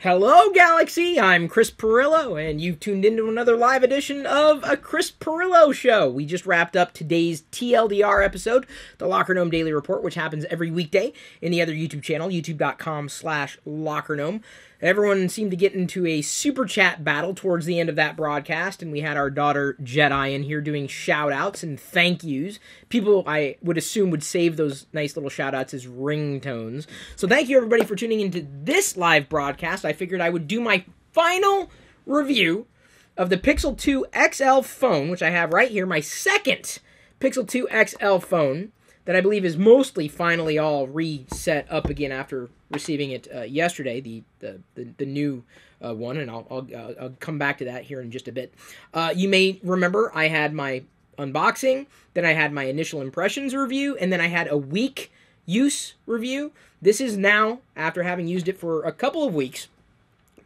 Hello, Galaxy! I'm Chris Pirillo, and you've tuned into another live edition of A Chris Pirillo Show. We just wrapped up today's TLDR episode, the Locker Gnome Daily Report, which happens every weekday in the other YouTube channel, youtube.com/LockerGnome. Everyone seemed to get into a super chat battle towards the end of that broadcast, and we had our daughter Jedi in here doing shout-outs and thank yous. People, I would assume, would save those nice little shout-outs as ringtones. So thank you, everybody, for tuning into this live broadcast. I figured I would do my final review of the Pixel 2 XL phone, which I have right here, my second Pixel 2 XL phone, that I believe is mostly finally all reset up again after receiving it yesterday, the new one, and I'll come back to that here in just a bit. You may remember I had my unboxing, then I had my initial impressions review, and then I had a week use review. This is now, after having used it for a couple of weeks,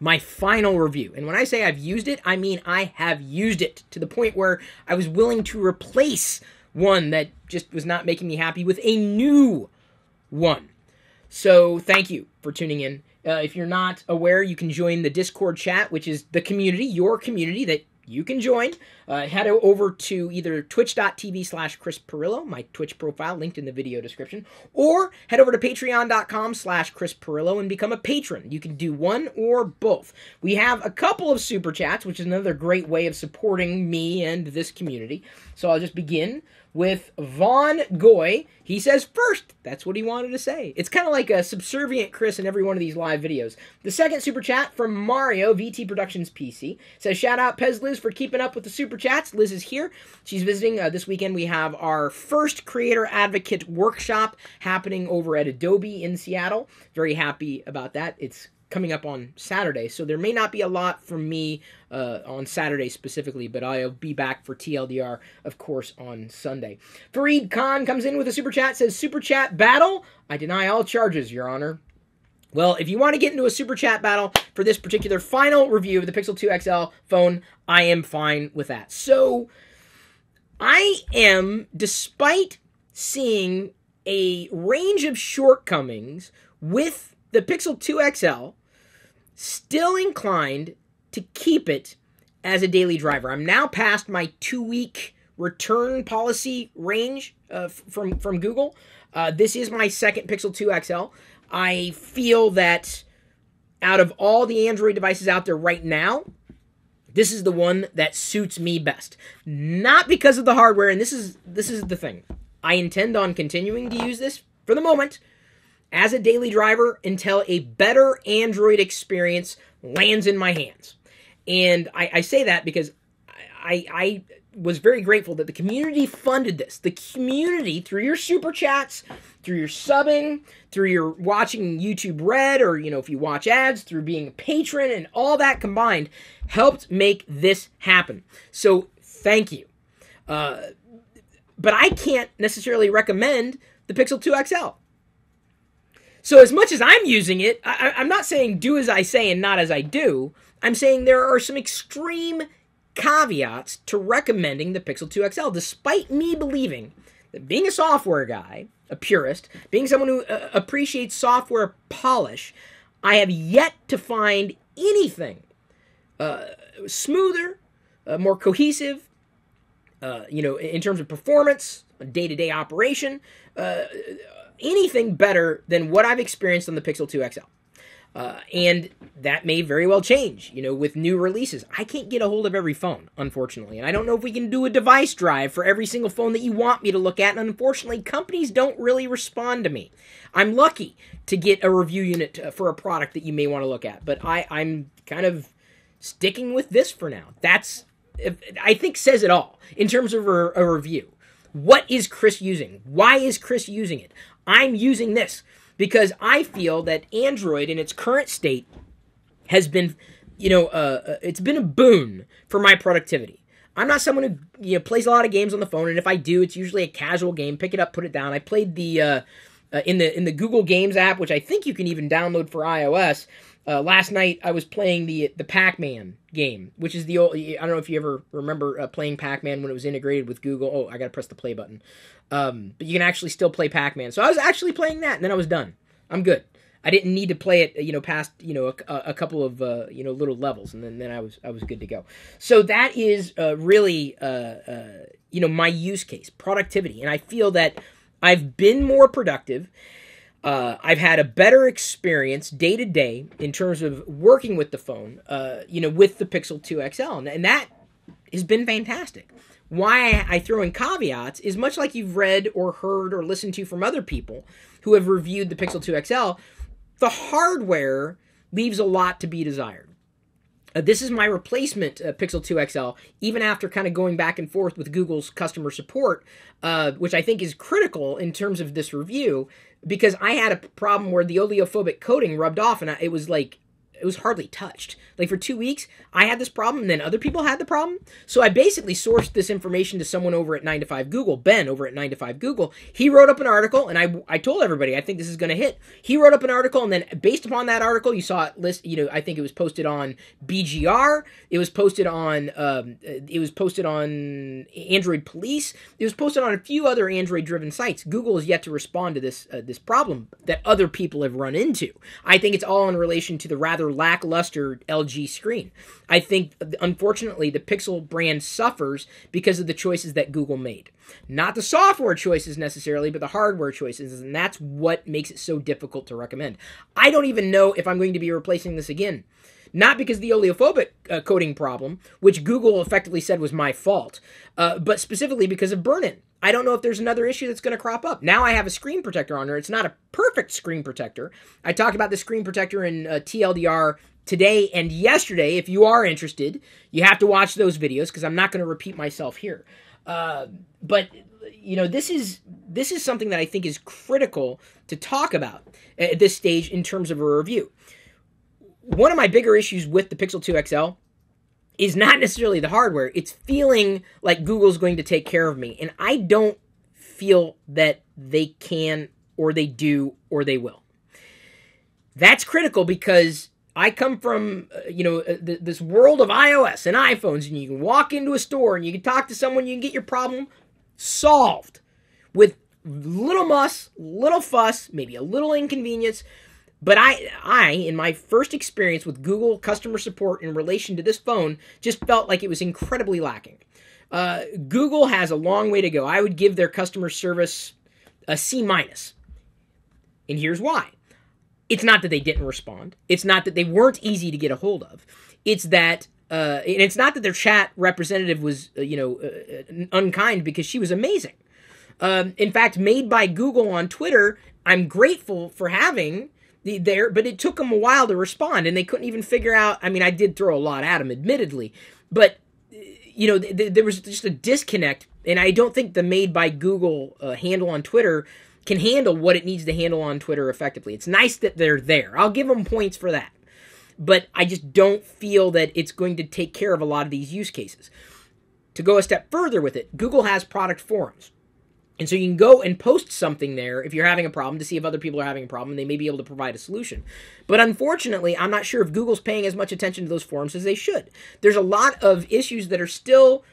my final review. And when I say I've used it, I mean I have used it to the point where I was willing to replace one that just was not making me happy with a new one. So thank you for tuning in. If you're not aware, you can join the Discord chat, which is the community, your community that you can join. Head over to either twitch.tv/Chris Pirillo, my Twitch profile linked in the video description, or head over to patreon.com/Chris Pirillo and become a patron. You can do one or both. We have a couple of super chats, which is another great way of supporting me and this community. So I'll just begin with Vaughn Goy. He says first. That's what he wanted to say. It's kind of like a subservient Chris in every one of these live videos. The second super chat from Mario, VT Productions PC, says, shout out Pez Liz for keeping up with the super chats. Liz is here. She's visiting this weekend. We have our first Creator Advocate workshop happening over at Adobe in Seattle. Very happy about that. It's coming up on Saturday, so there may not be a lot from me on Saturday specifically, but I'll be back for TLDR, of course, on Sunday. Fareed Khan comes in with a super chat, says, super chat battle? I deny all charges, Your Honor. Well, if you want to get into a super chat battle for this particular final review of the Pixel 2 XL phone, I am fine with that. So, I am, despite seeing a range of shortcomings with the Pixel 2 XL, still inclined to keep it as a daily driver. I'm now past my 2-week return policy range from Google. This is my second Pixel 2 XL. I feel that out of all the Android devices out there right now, this is the one that suits me best. Not because of the hardware, and this is the thing. I intend on continuing to use this for the moment as a daily driver until a better Android experience lands in my hands. And I say that because I was very grateful that the community funded this. The community, through your super chats, through your subbing, through your watching YouTube Red, or, you know, if you watch ads, through being a patron, and all that combined, helped make this happen. So, thank you. But I can't necessarily recommend the Pixel 2 XL. So as much as I'm using it, I'm not saying do as I say and not as I do. I'm saying there are some extreme caveats to recommending the Pixel 2 XL, despite me believing that being a software guy, a purist, being someone who appreciates software polish, I have yet to find anything smoother, more cohesive, in terms of performance, day-to-day operation, anything better than what I've experienced on the Pixel 2 XL. And that may very well change, with new releases. I can't get a hold of every phone, unfortunately. And I don't know if we can do a device drive for every single phone that you want me to look at. And unfortunately, companies don't really respond to me. I'm lucky to get a review unit for a product that you may want to look at. But I'm kind of sticking with this for now. That's, I think, says it all in terms of a review. What is Chris using? Why is Chris using it? I'm using this because I feel that Android in its current state has been, it's been a boon for my productivity. I'm not someone who plays a lot of games on the phone, and if I do, it's usually a casual game. Pick it up, put it down. I played the in the Google Games app, which I think you can even download for iOS. Last night I was playing the Pac-Man game, which is the old. I don't know if you ever remember playing Pac-Man when it was integrated with Google. Oh, I gotta press the play button. But you can actually still play Pac-Man. So I was actually playing that, and then I was done. I'm good. I didn't need to play it, past, a couple of, little levels, and then I was good to go. So that is really, my use case, productivity, and I feel that I've been more productive. I've had a better experience day to day in terms of working with the phone, with the Pixel 2 XL, and that has been fantastic. Why I throw in caveats is much like you've read or heard or listened to from other people who have reviewed the Pixel 2 XL, the hardware leaves a lot to be desired. This is my replacement Pixel 2 XL, even after kind of going back and forth with Google's customer support, which I think is critical in terms of this review, because I had a problem where the oleophobic coating rubbed off, and it was hardly touched. Like for 2 weeks, I had this problem, and then other people had the problem. So I basically sourced this information to someone over at 9 to 5 Google, Ben over at 9 to 5 Google. He wrote up an article, and I told everybody, I think this is going to hit. He wrote up an article, and then based upon that article, you saw it list. I think it was posted on BGR. It was posted on Android Police. It was posted on a few other Android-driven sites. Google has yet to respond to this problem that other people have run into. I think it's all in relation to the rather lackluster LG screen. I think, unfortunately, the Pixel brand suffers because of the choices that Google made. Not the software choices necessarily, but the hardware choices, and that's what makes it so difficult to recommend. I don't even know if I'm going to be replacing this again. Not because of the oleophobic coating problem, which Google effectively said was my fault, but specifically because of burn-in. I don't know if there's another issue that's going to crop up. Now I have a screen protector on there. It's not a perfect screen protector. I talked about the screen protector in TLDR today and yesterday. If you are interested, you have to watch those videos because I'm not going to repeat myself here. But this is something that I think is critical to talk about at this stage in terms of a review. One of my bigger issues with the Pixel 2 XL is not necessarily the hardware. It's feeling like Google's going to take care of me. And I don't feel that they can, or they do, or they will. That's critical because I come from, this world of iOS and iPhones, and you can walk into a store and you can talk to someone, you can get your problem solved with little muss, little fuss, maybe a little inconvenience. But I, in my first experience with Google customer support in relation to this phone, just felt like it was incredibly lacking. Google has a long way to go. I would give their customer service a C-. And here's why. It's not that they didn't respond. It's not that they weren't easy to get a hold of. It's that, and it's not that their chat representative was, unkind, because she was amazing. In fact, made by Google on Twitter, I'm grateful for having there, but it took them a while to respond, and they couldn't even figure out. I mean, I did throw a lot at them, admittedly, but there was just a disconnect, and I don't think the made by Google handle on Twitter can handle what it needs to handle on Twitter effectively. It's nice that they're there. I'll give them points for that, but I just don't feel that it's going to take care of a lot of these use cases. To go a step further with it, Google has product forums. And so you can go and post something there if you're having a problem to see if other people are having a problem, and they may be able to provide a solution. But unfortunately, I'm not sure if Google's paying as much attention to those forums as they should. There's a lot of issues that are still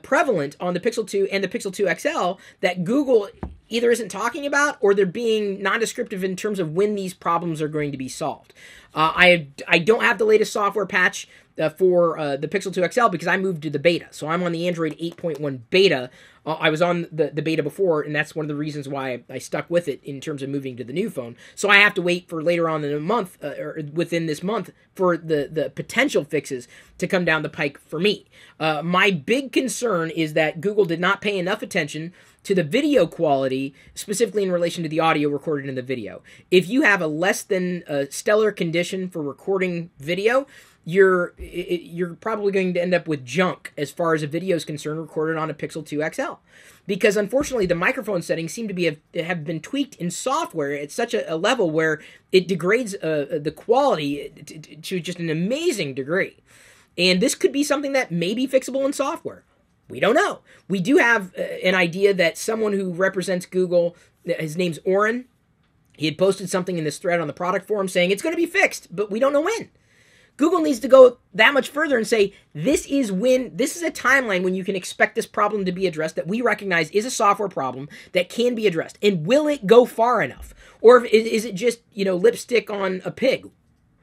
prevalent on the Pixel 2 and the Pixel 2 XL that Google either isn't talking about, or they're being non-descriptive in terms of when these problems are going to be solved. I don't have the latest software patch for the Pixel 2 XL because I moved to the beta. So I'm on the Android 8.1 beta. I was on the beta before, and that's one of the reasons why I stuck with it in terms of moving to the new phone. So I have to wait for later on in the month, or within this month, for the potential fixes to come down the pike for me. My big concern is that Google did not pay enough attention to the video quality, specifically in relation to the audio recorded in the video. If you have a less than stellar condition for recording video, you're probably going to end up with junk as far as a video is concerned recorded on a Pixel 2 XL. Because unfortunately, the microphone settings seem to have been tweaked in software at such a level where it degrades the quality to just an amazing degree. And this could be something that may be fixable in software. We don't know. We do have an idea that someone who represents Google, his name's Oren, he had posted something in this thread on the product forum saying it's going to be fixed, but we don't know when. Google needs to go that much further and say, this is a timeline when you can expect this problem to be addressed that we recognize is a software problem that can be addressed. And will it go far enough? Or is it just, lipstick on a pig?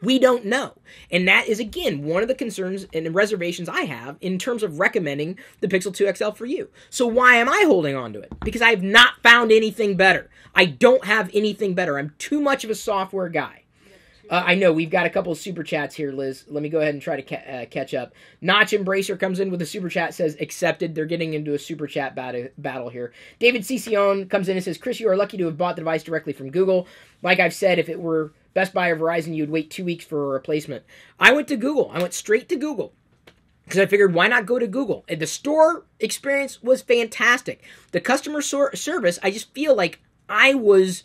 We don't know. And that is, again, one of the concerns and reservations I have in terms of recommending the Pixel 2 XL for you. So why am I holding on to it? Because I have not found anything better. I don't have anything better. I'm too much of a software guy. I know we've got a couple of super chats here, Liz. Let me go ahead and try to catch up. Notch Embracer comes in with a super chat, says accepted. They're getting into a super chat battle here. David Cicione comes in and says, Chris, you are lucky to have bought the device directly from Google. Like I've said, if it were Best Buy or Verizon, you would wait 2 weeks for a replacement. I went to Google. I went straight to Google because I figured, why not go to Google? And the store experience was fantastic. The customer service, I just feel like I was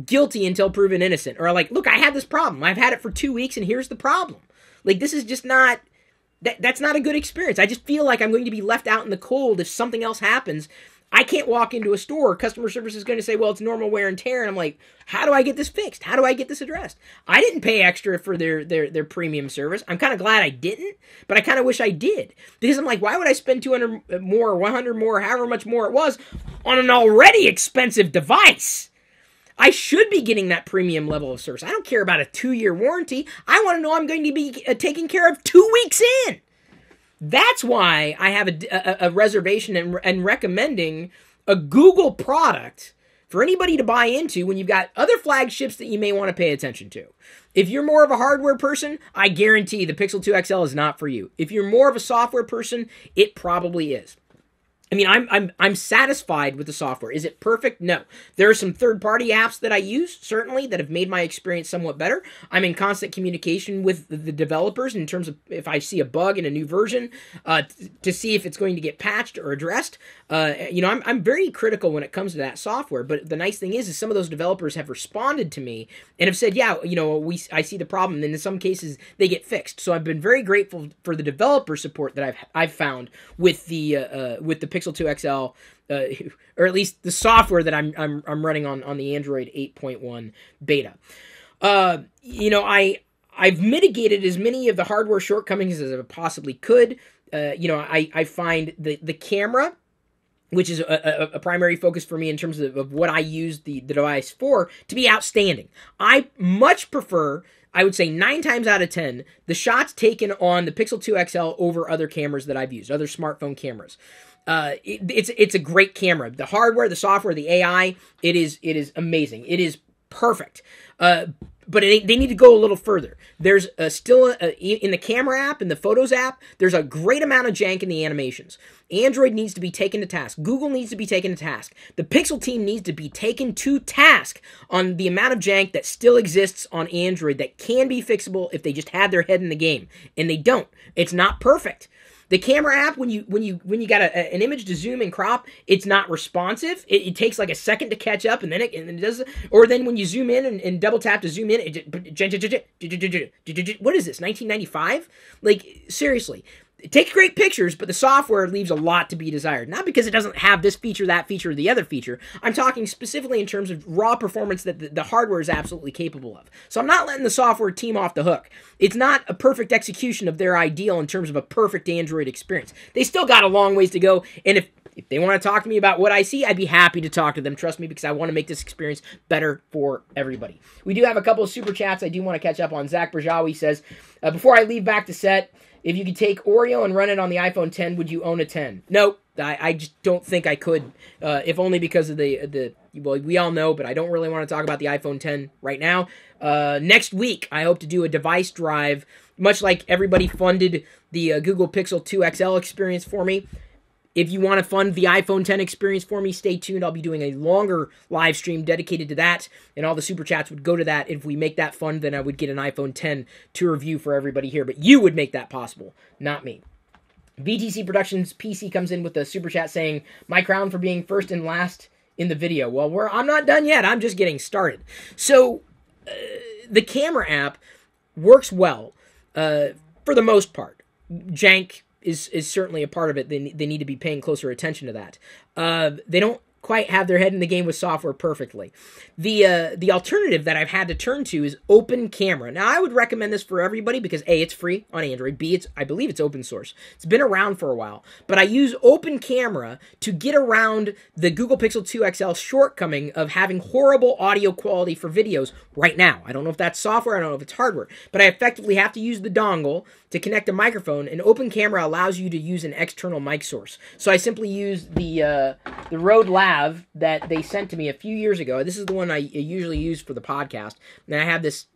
guilty until proven innocent. Or like, look, I had this problem. I've had it for 2 weeks, and here's the problem. Like, this is just not... That's not a good experience. I just feel like I'm going to be left out in the cold if something else happens. I can't walk into a store. Customer service is going to say, well, it's normal wear and tear. And I'm like, how do I get this fixed? How do I get this addressed? I didn't pay extra for their premium service. I'm kind of glad I didn't, but I kind of wish I did. Because I'm like, why would I spend 200 more, 100 more, however much more it was, on an already expensive device? I should be getting that premium level of service. I don't care about a 2-year warranty. I want to know I'm going to be taken care of 2 weeks in. That's why I have a reservation and recommending a Google product for anybody to buy into when you've got other flagships that you may want to pay attention to. If you're more of a hardware person, I guarantee the Pixel 2 XL is not for you. If you're more of a software person, it probably is. I mean, I'm satisfied with the software. Is it perfect? No. There are some third-party apps that I use, certainly, that have made my experience somewhat better. I'm in constant communication with the developers in terms of if I see a bug in a new version, to see if it's going to get patched or addressed. I'm very critical when it comes to that software, but the nice thing is some of those developers have responded to me and have said, yeah, I see the problem, and in some cases, they get fixed. So I've been very grateful for the developer support that I've found with the Pixel 2 XL, or at least the software that I'm running on the Android 8.1 beta. I've mitigated as many of the hardware shortcomings as I possibly could. I find the camera, which is a primary focus for me in terms of what I use the device for, to be outstanding. I much prefer, I would say 9 times out of 10, the shots taken on the Pixel 2 XL over other cameras that I've used, other smartphone cameras. It's a great camera. The hardware, the software, the AI, it is amazing. It is perfect. But they need to go a little further. There's still in the camera app, in the Photos app, there's a great amount of jank in the animations. Android needs to be taken to task. Google needs to be taken to task. The Pixel team needs to be taken to task on the amount of jank that still exists on Android that can be fixable if they just had their head in the game. And they don't. It's not perfect. The camera app, when you got an image to zoom and crop, it's not responsive. It takes like a second to catch up, and then it does. Or then when you zoom in and double tap to zoom in, what is this? 1995? Like, seriously. It takes great pictures, but the software leaves a lot to be desired. Not because it doesn't have this feature, that feature, or the other feature. I'm talking specifically in terms of raw performance that the hardware is absolutely capable of. So I'm not letting the software team off the hook. It's not a perfect execution of their ideal in terms of a perfect Android experience. They still got a long ways to go, and if they want to talk to me about what I see, I'd be happy to talk to them. Trust me, because I want to make this experience better for everybody. We do have a couple of super chats I do want to catch up on. Zach Brajawi says, before I leave back to set, if you could take Oreo and run it on the iPhone 10, would you own a 10? Nope. I just don't think I could, if only because of well, we all know, but I don't really want to talk about the iPhone 10 right now. Next week, I hope to do a device drive, much like everybody funded the Google Pixel 2 XL experience for me. If you want to fund the iPhone 10 experience for me, stay tuned. I'll be doing a longer live stream dedicated to that, and all the super chats would go to that. If we make that fund, then I would get an iPhone 10 to review for everybody here, but you would make that possible, not me. VTC Productions PC comes in with a super chat saying, my crown for being first and last in the video. Well, I'm not done yet. I'm just getting started. So, the camera app works well for the most part. Jank is certainly a part of it. They need to be paying closer attention to that. They don't quite have their head in the game with software perfectly. The alternative that I've had to turn to is Open Camera. Now, I would recommend this for everybody because A, it's free on Android. B, I believe it's open source. It's been around for a while. But I use Open Camera to get around the Google Pixel 2 XL shortcoming of having horrible audio quality for videos right now. I don't know if that's software. I don't know if it's hardware. But I effectively have to use the dongle to connect a microphone, and Open Camera allows you to use an external mic source. So I simply use the Rode Lav that they sent to me a few years ago. This is the one I usually use for the podcast. And I have this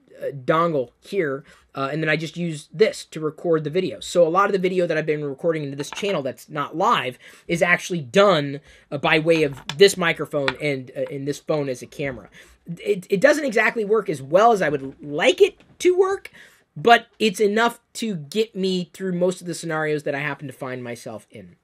dongle here, and then I just use this to record the video. So a lot of the video that I've been recording into this channel that's not live is actually done by way of this microphone and in this phone as a camera. It doesn't exactly work as well as I would like it to work, but it's enough to get me through most of the scenarios that I happen to find myself in.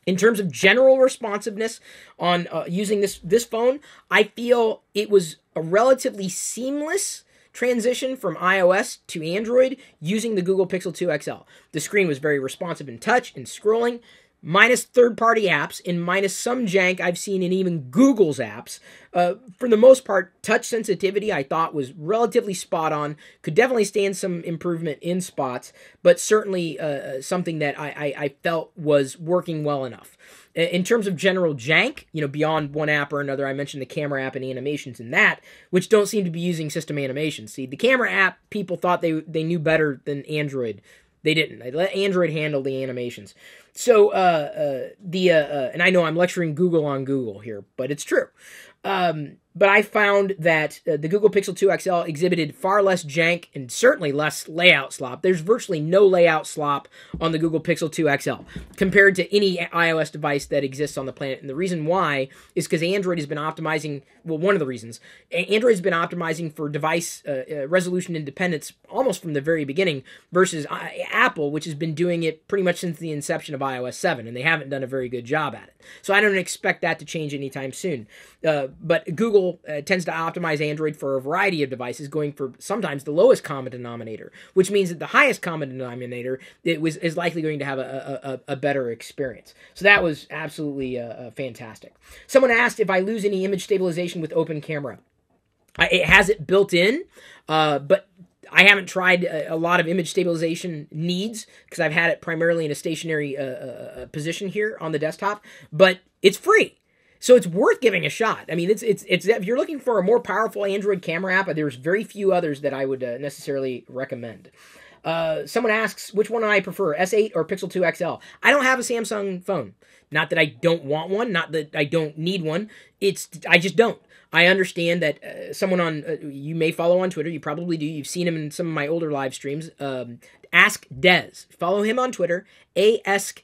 In terms of general responsiveness on using this phone, I feel it was a relatively seamless transition from iOS to Android using the Google Pixel 2 XL. The screen was very responsive in touch and scrolling, minus third-party apps and minus some jank I've seen in even Google's apps. For the most part, touch sensitivity I thought was relatively spot on. Could definitely stand some improvement in spots, but certainly something that I felt was working well enough. In terms of general jank, beyond one app or another, I mentioned the camera app and animations in that, which don't seem to be using system animations. See, the camera app, people thought they knew better than Android. They didn't. They let Android handle the animations. So, and I know I'm lecturing Google on Google here, but it's true. But I found that the Google Pixel 2 XL exhibited far less jank and certainly less layout slop. There's virtually no layout slop on the Google Pixel 2 XL compared to any iOS device that exists on the planet. And the reason why is because Android has been optimizing, well, one of the reasons, Android's been optimizing for device resolution independence almost from the very beginning versus Apple, which has been doing it pretty much since the inception of iOS 7, and they haven't done a very good job at it. So I don't expect that to change anytime soon. But Google tends to optimize Android for a variety of devices, going for sometimes the lowest common denominator, which means that the highest common denominator is likely going to have a better experience. So that was absolutely fantastic. Someone asked if I lose any image stabilization with Open Camera. It has it built in, but I haven't tried a lot of image stabilization needs because I've had it primarily in a stationary position here on the desktop, but it's free. So it's worth giving a shot. I mean, it's if you're looking for a more powerful Android camera app, there's very few others that I would necessarily recommend. Someone asks, which one I prefer, S8 or Pixel 2 XL? I don't have a Samsung phone. Not that I don't want one, not that I don't need one. I just don't. I understand that someone on, you may follow on Twitter, you probably do, you've seen him in some of my older live streams, Ask Des. Follow him on Twitter, ASKDES.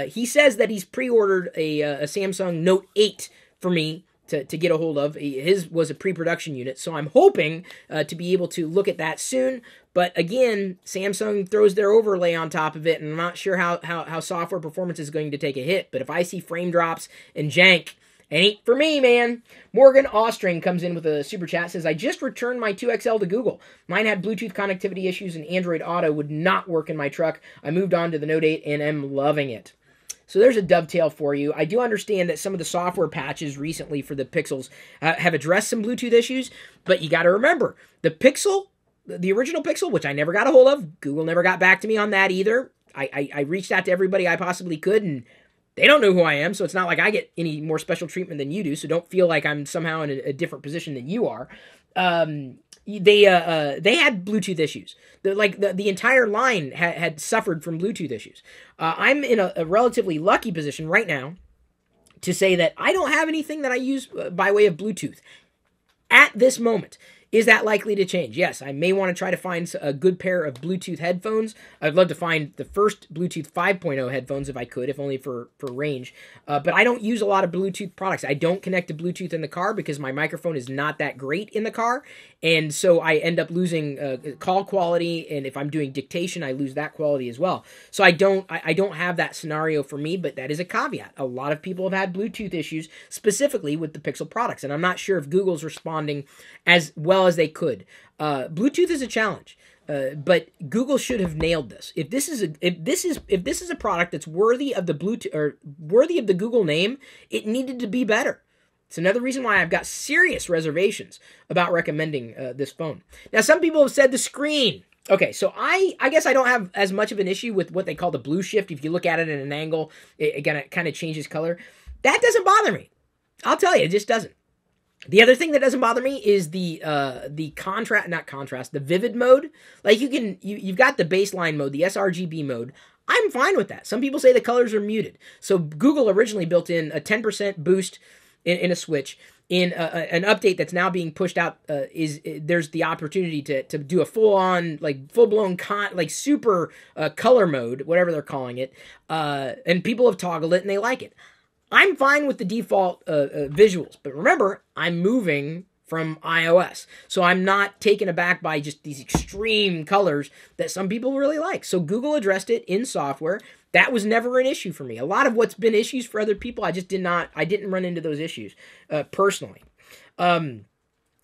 He says that he's pre-ordered a Samsung Note 8 for me to get a hold of. His was a pre-production unit, so I'm hoping to be able to look at that soon. But again, Samsung throws their overlay on top of it, and I'm not sure how software performance is going to take a hit. But if I see frame drops and jank, it ain't for me, man. Morgan Ostring comes in with a super chat, says, I just returned my 2XL to Google. Mine had Bluetooth connectivity issues and Android Auto would not work in my truck. I moved on to the Note 8 and am loving it. So there's a dovetail for you. I do understand that some of the software patches recently for the Pixels have addressed some Bluetooth issues, but you got to remember, the Pixel, the original Pixel, which I never got a hold of, Google never got back to me on that either. I reached out to everybody I possibly could, and they don't know who I am, so it's not like I get any more special treatment than you do, so don't feel like I'm somehow in a different position than you are. They had Bluetooth issues. The entire line had suffered from Bluetooth issues. I'm in a relatively lucky position right now to say that I don't have anything that I use by way of Bluetooth at this moment. Is that likely to change? Yes, I may want to try to find a good pair of Bluetooth headphones. I'd love to find the first Bluetooth 5.0 headphones if I could, if only for range. But I don't use a lot of Bluetooth products. I don't connect to Bluetooth in the car because my microphone is not that great in the car. And so I end up losing call quality, and if I'm doing dictation, I lose that quality as well. So I don't have that scenario for me, but that is a caveat. A lot of people have had Bluetooth issues, specifically with the Pixel products, and I'm not sure if Google's responding as well as they could. Bluetooth is a challenge. But Google should have nailed this. If this is a product that's worthy of the Bluetooth or worthy of the Google name, it needed to be better. It's another reason why I've got serious reservations about recommending this phone. Now, some people have said the screen. Okay, so I guess I don't have as much of an issue with what they call the blue shift. If you look at it at an angle, it kind of changes color. That doesn't bother me. I'll tell you, it just doesn't. The other thing that doesn't bother me is the vivid mode. Like you've got the baseline mode, the sRGB mode. I'm fine with that. Some people say the colors are muted. So Google originally built in a 10% boost in a switch. In an update that's now being pushed out, there's the opportunity to do a full-blown super color mode, whatever they're calling it, and people have toggled it and they like it. I'm fine with the default visuals, but remember, I'm moving from iOS, so I'm not taken aback by just these extreme colors that some people really like. So Google addressed it in software. That was never an issue for me. A lot of what's been issues for other people, I didn't run into those issues personally.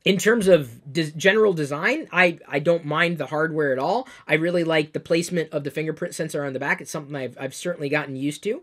In terms of general design, I don't mind the hardware at all. I really like the placement of the fingerprint sensor on the back. It's something I've certainly gotten used to.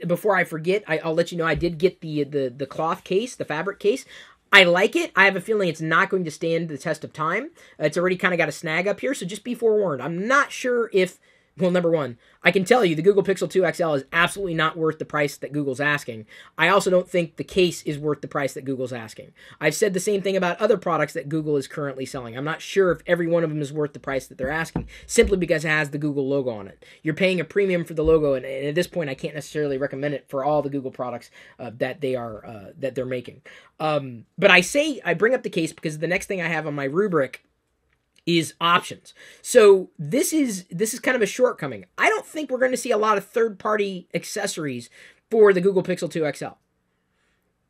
Before I forget, I'll let you know I did get the cloth case, the fabric case. I like it. I have a feeling it's not going to stand the test of time. It's already kind of got a snag up here, so just be forewarned. I'm not sure if... Well, number one, I can tell you the Google Pixel 2 XL is absolutely not worth the price that Google's asking. I also don't think the case is worth the price that Google's asking. I've said the same thing about other products that Google is currently selling. I'm not sure if every one of them is worth the price that they're asking, simply because it has the Google logo on it. You're paying a premium for the logo, and at this point, I can't necessarily recommend it for all the Google products that they're making. But I bring up the case because the next thing I have on my rubric is options. So this is kind of a shortcoming. I don't think we're going to see a lot of third-party accessories for the Google Pixel 2 XL.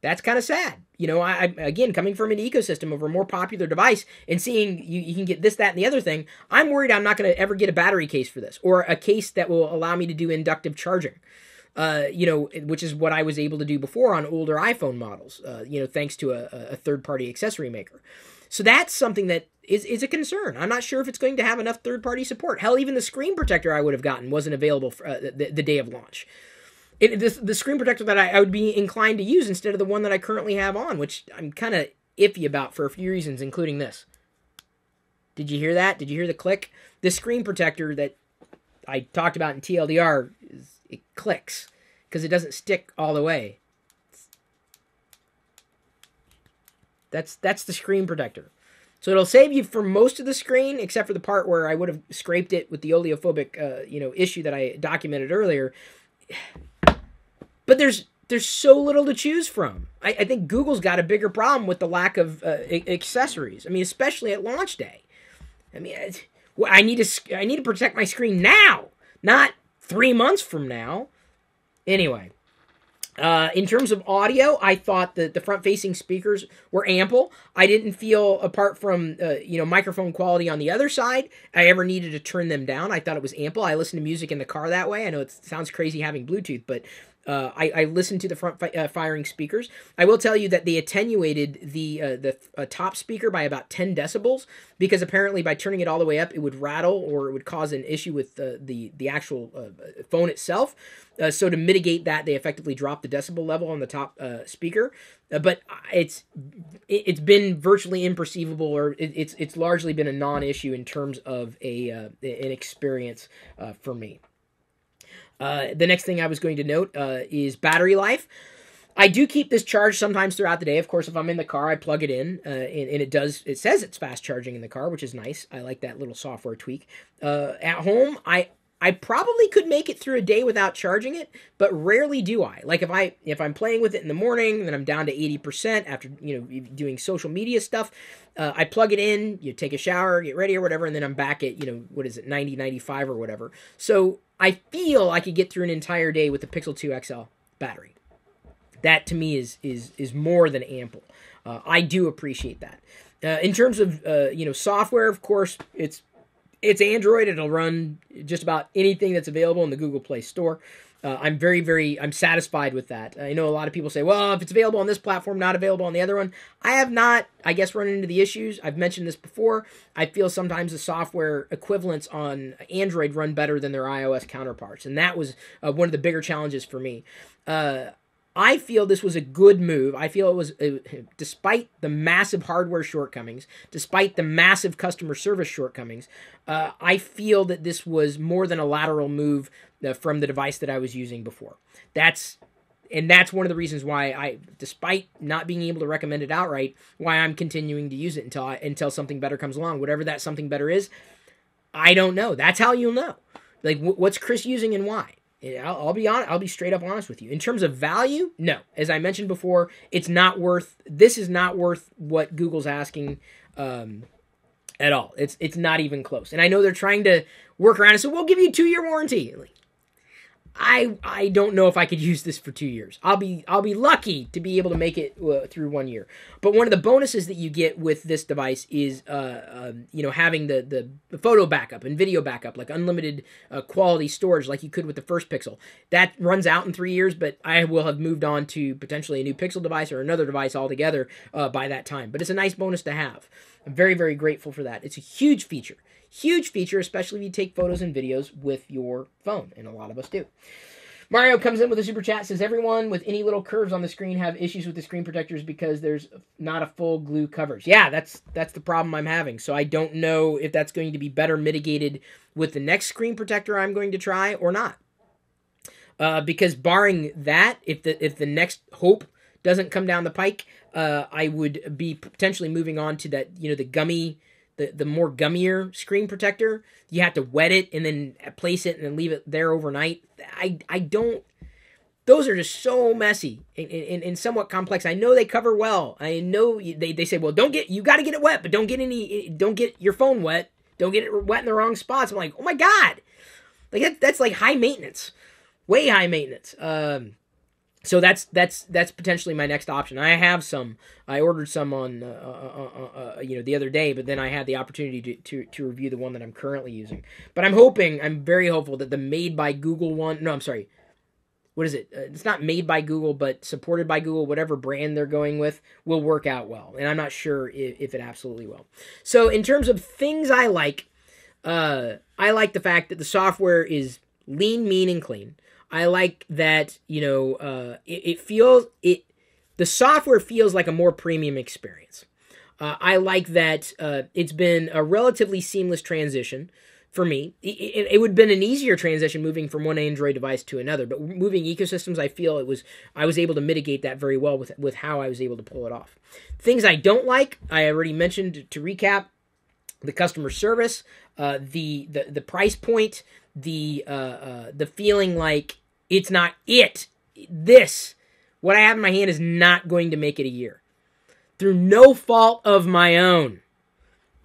That's kind of sad. You know, I again, coming from an ecosystem of a more popular device and seeing you can get this, that, and the other thing, I'm worried I'm not going to ever get a battery case for this, or a case that will allow me to do inductive charging. Which is what I was able to do before on older iPhone models, thanks to a third-party accessory maker. So that's something that is a concern. I'm not sure if it's going to have enough third-party support. Hell, even the screen protector I would have gotten wasn't available for, the day of launch. The screen protector that I would be inclined to use instead of the one that I currently have on, which I'm kind of iffy about for a few reasons, including this. Did you hear that? Did you hear the click? The screen protector that I talked about in TLDR, it clicks because it doesn't stick all the way. That's the screen protector. So it'll save you for most of the screen, except for the part where I would have scraped it with the oleophobic, issue that I documented earlier. But there's so little to choose from. I think Google's got a bigger problem with the lack of accessories. I mean, especially at launch day. I mean, I need to protect my screen now, not 3 months from now. Anyway. In terms of audio, I thought that the front-facing speakers were ample. I didn't feel, apart from, microphone quality on the other side, I ever needed to turn them down. I thought it was ample. I listen to music in the car that way. I know it sounds crazy having Bluetooth, but I listened to the front-firing speakers. I will tell you that they attenuated the top speaker by about 10 decibels, because apparently by turning it all the way up, it would rattle or it would cause an issue with the actual phone itself. So to mitigate that, they effectively dropped the decibel level on the top speaker. But it's been virtually imperceivable, or it's largely been a non-issue in terms of an experience for me. The next thing I was going to note is battery life. I do keep this charged sometimes throughout the day. Of course, if I'm in the car, I plug it in, and it says it's fast charging in the car, which is nice. I like that little software tweak. At home, I probably could make it through a day without charging it, but rarely do I. Like if I'm playing with it in the morning, then I'm down to 80% after doing social media stuff. I plug it in, take a shower, get ready or whatever, and then I'm back at 90, 95 or whatever. So I feel I could get through an entire day with the Pixel 2 XL battery. That to me is more than ample. I do appreciate that. In terms of software, of course, it's Android. It'll run just about anything that's available in the Google Play Store. I'm satisfied with that. I know a lot of people say, well, if it's available on this platform, not available on the other one. I have not, I guess, run into the issues. I've mentioned this before. I feel sometimes the software equivalents on Android run better than their iOS counterparts. And that was one of the bigger challenges for me. I feel this was a good move. I feel it was, despite the massive hardware shortcomings, despite the massive customer service shortcomings, I feel that this was more than a lateral move from the device that I was using before. That's one of the reasons why despite not being able to recommend it outright, why I'm continuing to use it until something better comes along. Whatever that something better is, I don't know. That's how you'll know. Like, what's Chris using and why? I'll be honest. I'll be straight up honest with you. In terms of value, no. As I mentioned before, this is not worth what Google's asking at all. It's not even close. And I know they're trying to work around it, so we'll give you a 2-year warranty. I don't know if I could use this for 2 years. I'll be lucky to be able to make it through 1 year. But one of the bonuses that you get with this device is having the photo backup and video backup, like unlimited quality storage, like you could with the first Pixel. That runs out in 3 years, but I will have moved on to potentially a new Pixel device or another device altogether by that time. But it's a nice bonus to have. I'm very, very grateful for that. It's a huge feature. Huge feature, especially if you take photos and videos with your phone, and a lot of us do. Mario comes in with a super chat, says, everyone with any little curves on the screen have issues with the screen protectors because there's not a full glue coverage. Yeah, that's the problem I'm having. So I don't know if that's going to be better mitigated with the next screen protector I'm going to try or not. Because barring that, if the next hope doesn't come down the pike, I would be potentially moving on to that, the gummy... The more gummier screen protector. You have to wet it and then place it and then leave it there overnight. I don't... Those are just so messy and somewhat complex. I know they cover well. I know they say, well, you got to get it wet, but don't get your phone wet. Don't get it wet in the wrong spots. I'm like, oh my God. Like that's like high maintenance. Way high maintenance. So that's potentially my next option. I have some. I ordered some on the other day, but then I had the opportunity to review the one that I'm currently using. But I'm very hopeful that the made by Google one. No, I'm sorry. What is it? It's not made by Google, but supported by Google. Whatever brand they're going with will work out well, and I'm not sure if it absolutely will. So in terms of things I like the fact that the software is lean, mean, and clean. I like that, the software feels like a more premium experience. I like that it's been a relatively seamless transition for me. It would have been an easier transition moving from one Android device to another, but moving ecosystems, I feel I was able to mitigate that very well with how I was able to pull it off. Things I don't like, I already mentioned to recap: the customer service, the price point, the feeling like it's not it. What I have in my hand is not going to make it a year. Through no fault of my own.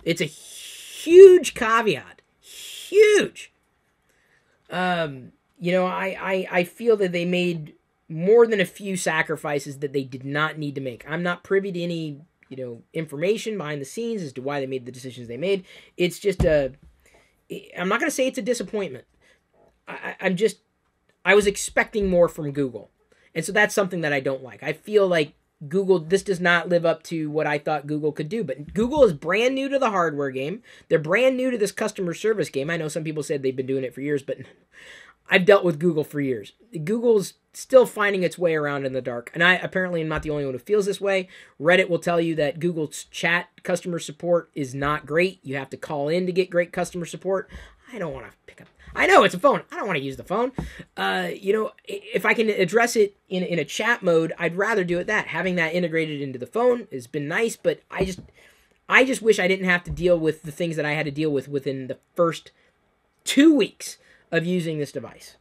It's a huge caveat. Huge. I feel that they made more than a few sacrifices that they did not need to make. I'm not privy to any, information behind the scenes as to why they made the decisions they made. It's just I'm not going to say it's a disappointment. I was expecting more from Google. And so that's something that I don't like. I feel like this does not live up to what I thought Google could do. But Google is brand new to the hardware game. They're brand new to this customer service game. I know some people said they've been doing it for years, but I've dealt with Google for years. Google's still finding its way around in the dark. And I apparently am not the only one who feels this way. Reddit will tell you that Google's chat customer support is not great. You have to call in to get great customer support. I don't want to pick up. I know it's a phone. I don't want to use the phone. If I can address it in a chat mode, I'd rather do it that. Having that integrated into the phone has been nice, but I just wish I didn't have to deal with the things that I had to deal with within the first 2 weeks of using this device.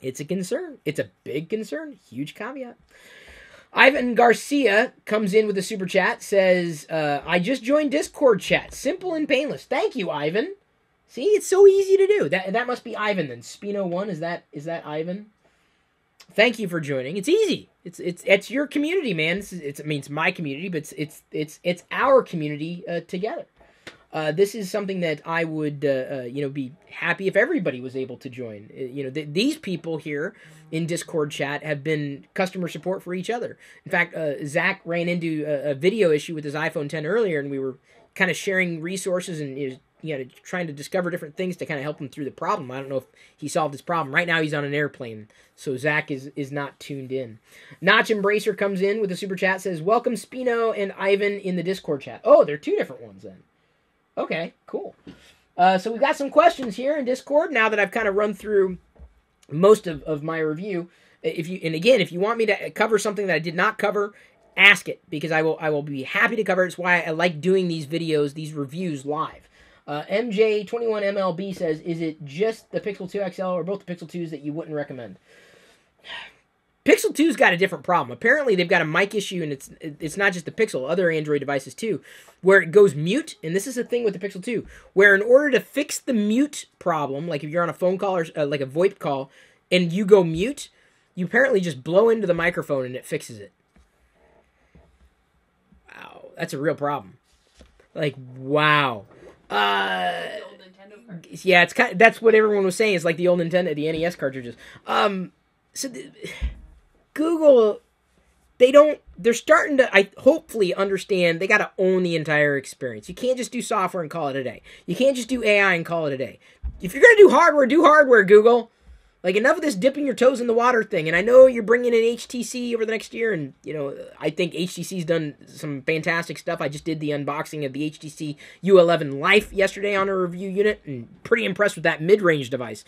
It's a concern. It's a big concern. Huge caveat. Ivan Garcia comes in with a super chat, says, I just joined Discord chat. Simple and painless. Thank you, Ivan. See, it's so easy to do. That must be Ivan then. Spino1, is that Ivan? Thank you for joining. It's easy. It's your community, man. It's my community, but it's our community together. This is something that I would, be happy if everybody was able to join. These people here in Discord chat have been customer support for each other. In fact, Zach ran into a video issue with his iPhone 10 earlier, and we were kind of sharing resources and trying to discover different things to kind of help him through the problem. I don't know if he solved his problem. Right now he's on an airplane, so Zach is not tuned in. Notch Embracer comes in with a super chat, says, welcome Spino and Ivan in the Discord chat. Oh, they're two different ones then. Okay, cool. So we've got some questions here in Discord now that I've kind of run through most of my review. If you want me to cover something that I did not cover, ask it, because I will be happy to cover it. It's why I like doing these videos, these reviews live. MJ21MLB says, is it just the Pixel 2 XL or both the Pixel 2s that you wouldn't recommend? Pixel 2's got a different problem. Apparently, they've got a mic issue, and it's not just the Pixel, other Android devices too, where it goes mute, and this is the thing with the Pixel 2, where in order to fix the mute problem, like if you're on a phone call or like a VoIP call, and you go mute, you apparently just blow into the microphone and it fixes it. Wow, that's a real problem. Like, wow. Yeah, that's what everyone was saying. It's like the old Nintendo, the NES cartridges. Google, they're starting to, hopefully understand they got to own the entire experience. You can't just do software and call it a day. You can't just do AI and call it a day. If you're going to do hardware, Google. Like, enough of this dipping your toes in the water thing. And I know you're bringing in HTC over the next year, and, I think HTC's done some fantastic stuff. I just did the unboxing of the HTC U11 Life yesterday on a review unit, and pretty impressed with that mid-range device.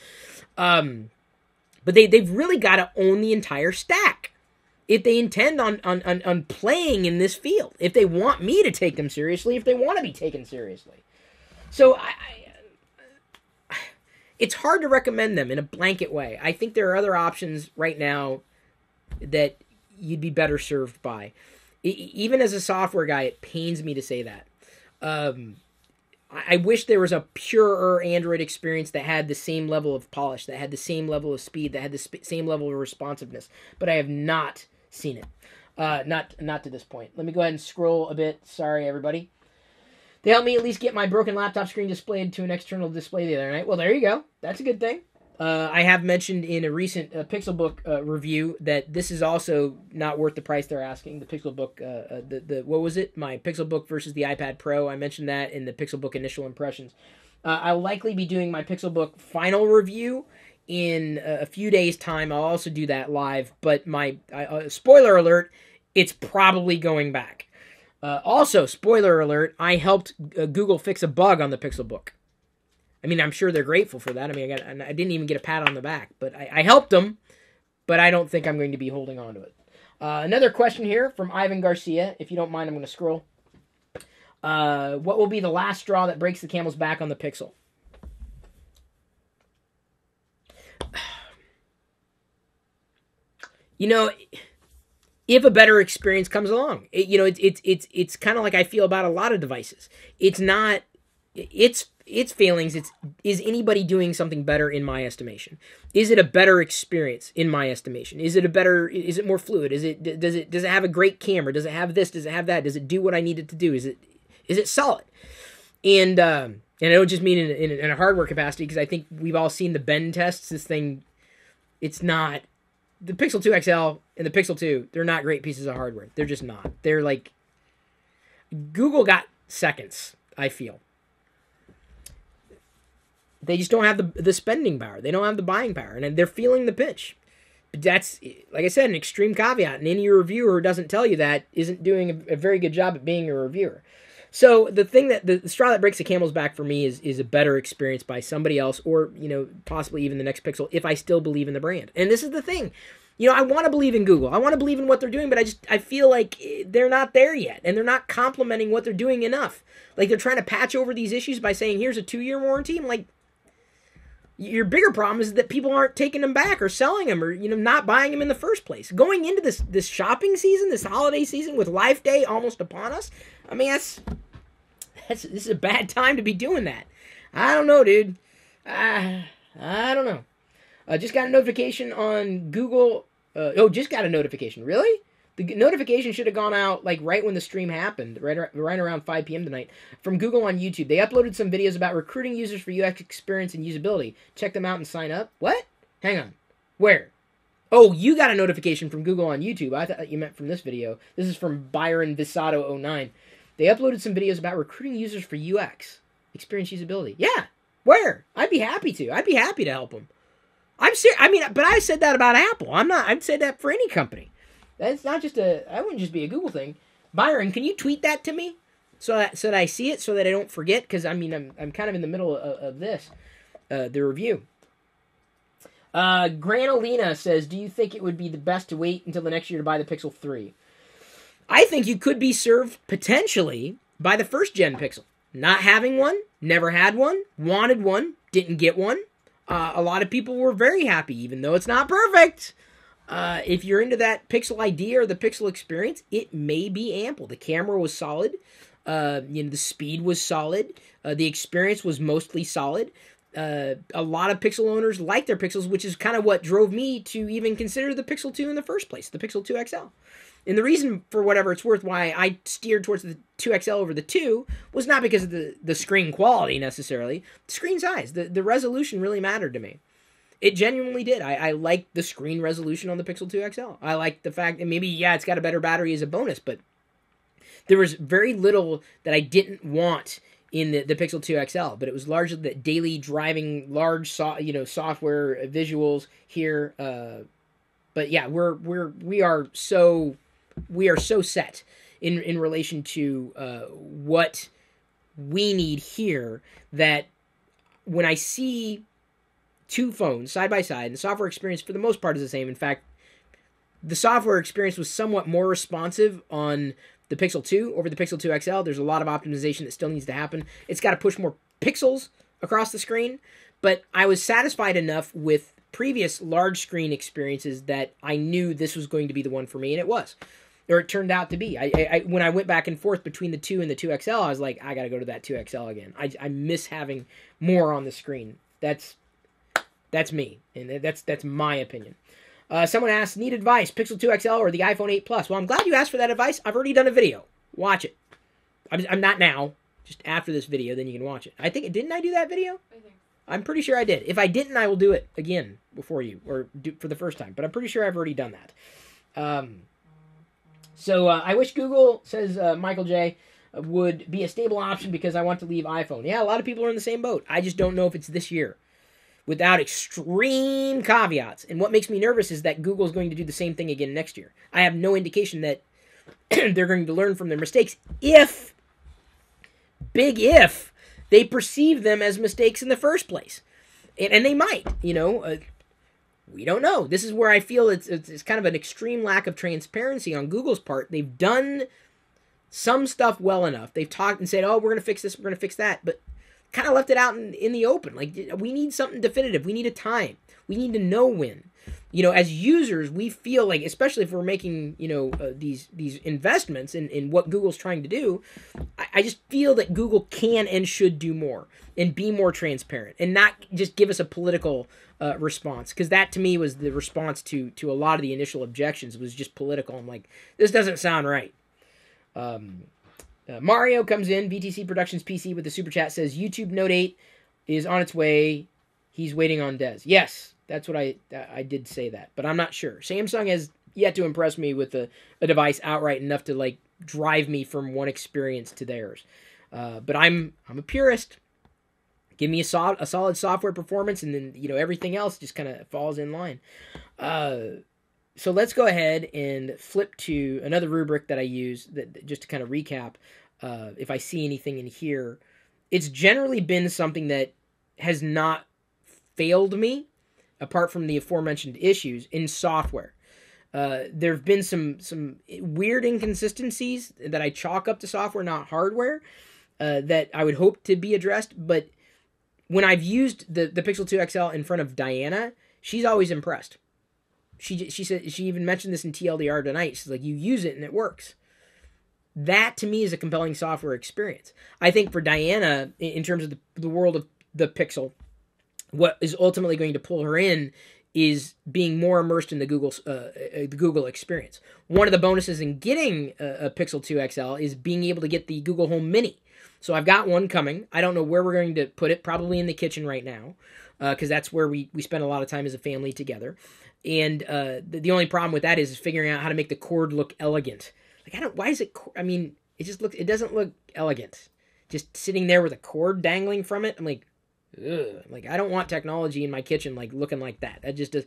But they've really got to own the entire stack if they intend on playing in this field. If they want me to take them seriously, if they want to be taken seriously. So it's hard to recommend them in a blanket way. I think there are other options right now that you'd be better served by. Even as a software guy, it pains me to say that. I wish there was a purer Android experience that had the same level of polish, that had the same level of speed, that had the same level of responsiveness. But I have not seen it. Not to this point. Let me go ahead and scroll a bit. Sorry, everybody. They helped me at least get my broken laptop screen displayed to an external display the other night. Well, there you go. That's a good thing. I have mentioned in a recent Pixelbook review that this is also not worth the price they're asking. The Pixelbook, what was it? My Pixelbook versus the iPad Pro. I mentioned that in the Pixelbook initial impressions. I'll likely be doing my Pixelbook final review in a few days' time. I'll also do that live. But my spoiler alert, it's probably going back. Also, spoiler alert, I helped Google fix a bug on the Pixelbook. I mean, I'm sure they're grateful for that. I mean, I didn't even get a pat on the back, but I helped them, but I don't think I'm going to be holding on to it. Another question here from Ivan Garcia. If you don't mind, I'm going to scroll. What will be the last straw that breaks the camel's back on the Pixel? If a better experience comes along, it's kind of like I feel about a lot of devices. It's not its failings. Is anybody doing something better in my estimation? Is it a better experience in my estimation? Is it more fluid? Does it have a great camera? Does it have this? Does it have that? Does it do what I need it to do? Is it solid? And I don't just mean in a hardware capacity, because I think we've all seen the bend tests. This thing, it's not. The Pixel 2 XL and the Pixel 2, they're not great pieces of hardware. They're just not. They're like, Google got seconds, I feel. They just don't have the spending power. They don't have the buying power, and they're feeling the pinch. But that's, like I said, an extreme caveat, and any reviewer who doesn't tell you that isn't doing a very good job at being a reviewer. So the thing the straw that breaks the camel's back for me is a better experience by somebody else, or possibly even the next Pixel, if I still believe in the brand. And this is the thing, I want to believe in Google, I want to believe in what they're doing, but I feel like they're not there yet, and they're not complimenting what they're doing enough. Like, they're trying to patch over these issues by saying here's a 2-year warranty. I'm like, your bigger problem is that people aren't taking them back or selling them, or not buying them in the first place. Going into this shopping season, this holiday season, with Life Day almost upon us, I mean, this is a bad time to be doing that. I don't know, dude. I don't know. Just got a notification on Google. Just got a notification. Really? The notification should have gone out like right when the stream happened, right around 5 p.m. tonight, from Google on YouTube. They uploaded some videos about recruiting users for UX experience and usability. Check them out and sign up. What? Hang on. Where? Oh, you got a notification from Google on YouTube. I thought you meant from this video. This is from Byron Visato 09. They uploaded some videos about recruiting users for UX experience usability. Yeah. Where? I'd be happy to. I'd be happy to help them. I'm serious. I mean, but I said that about Apple. I'd say that for any company. That's not just that wouldn't just be a Google thing. Byron, can you tweet that to me so that I see it, so that I don't forget? Because I mean, I'm kind of in the middle of this, the review. Granolina says, do you think it would be the best to wait until the next year to buy the Pixel 3? I think you could be served potentially by the first gen Pixel. Not having one, never had one, wanted one, didn't get one. A lot of people were very happy, even though it's not perfect. If you're into that Pixel idea or the Pixel experience, it may be ample. The camera was solid. The speed was solid. The experience was mostly solid. A lot of Pixel owners like their Pixels, which is kind of what drove me to even consider the Pixel 2 in the first place, the Pixel 2 XL. And the reason, for whatever it's worth, why I steered towards the 2 XL over the 2 was not because of the screen quality necessarily. The screen size, the resolution really mattered to me. It genuinely did. I liked the screen resolution on the Pixel 2 XL. I liked the fact that maybe, yeah, it's got a better battery as a bonus, but there was very little that I didn't want in the Pixel 2 XL, but it was largely the daily driving, large software visuals here. But yeah, we are so set in relation to what we need here, that when I see two phones side by side, and the software experience for the most part is the same. In fact, the software experience was somewhat more responsive on the Pixel 2 over the Pixel 2 XL. There's a lot of optimization that still needs to happen. It's got to push more pixels across the screen, but I was satisfied enough with previous large screen experiences that I knew this was going to be the one for me, and it was. Or it turned out to be. When I went back and forth between the 2 and the 2 XL, I was like, I got to go to that 2 XL again. I miss having more on the screen. That's me, and that's my opinion. Someone asked, need advice, Pixel 2 XL or the iPhone 8 Plus? Well, I'm glad you asked for that advice. I've already done a video. Watch it. I'm not now. Just after this video, then you can watch it. Didn't I do that video? I think. I'm pretty sure I did. If I didn't, I will do it again before you, or do for the first time. But I'm pretty sure I've already done that. So I wish Google, says Michael J., would be a stable option because I want to leave iPhone. Yeah, a lot of people are in the same boat. I just don't know if it's this year, without extreme caveats. And what makes me nervous is that Google is going to do the same thing again next year. I have no indication that they're going to learn from their mistakes if they perceive them as mistakes in the first place. And they might, we don't know. This is where I feel it's kind of an extreme lack of transparency on Google's part. They've done some stuff well enough. They've talked and said, oh, we're going to fix this, we're going to fix that. But kind of left it out in the open. Like, we need something definitive. We need a time. We need to know when. As users, we feel like, especially if we're making, these investments in what Google's trying to do, I just feel that Google can and should do more and be more transparent and not just give us a political response. Because that, to me, was the response to a lot of the initial objections, was just political. I'm like, this doesn't sound right. Mario comes in, VTC Productions PC, with the super chat, says YouTube Note 8 is on its way. He's waiting on Des. Yes, that's what I did say that, but I'm not sure. Samsung has yet to impress me with a device outright enough to like drive me from one experience to theirs. But I'm a purist. Give me a solid software performance, and then everything else just kind of falls in line. So let's go ahead and flip to another rubric that I use, that just to kind of recap. If I see anything in here, it's generally been something that has not failed me, apart from the aforementioned issues in software. There have been some weird inconsistencies that I chalk up to software, not hardware, that I would hope to be addressed. But when I've used the Pixel 2 XL in front of Diana, she's always impressed. She said, she even mentioned this in TLDR tonight. She's like, you use it and it works. That, to me, is a compelling software experience. I think for Diana, in terms of the world of the Pixel, what is ultimately going to pull her in is being more immersed in the Google experience. One of the bonuses in getting a Pixel 2 XL is being able to get the Google Home Mini. So I've got one coming. I don't know where we're going to put it, probably in the kitchen right now, because that's where we spend a lot of time as a family together. And the only problem with that is figuring out how to make the cord look elegant. Like, why is it, I mean, it doesn't look elegant. Just sitting there with a cord dangling from it, I'm like, ugh. Like, I don't want technology in my kitchen like looking like that. That just does,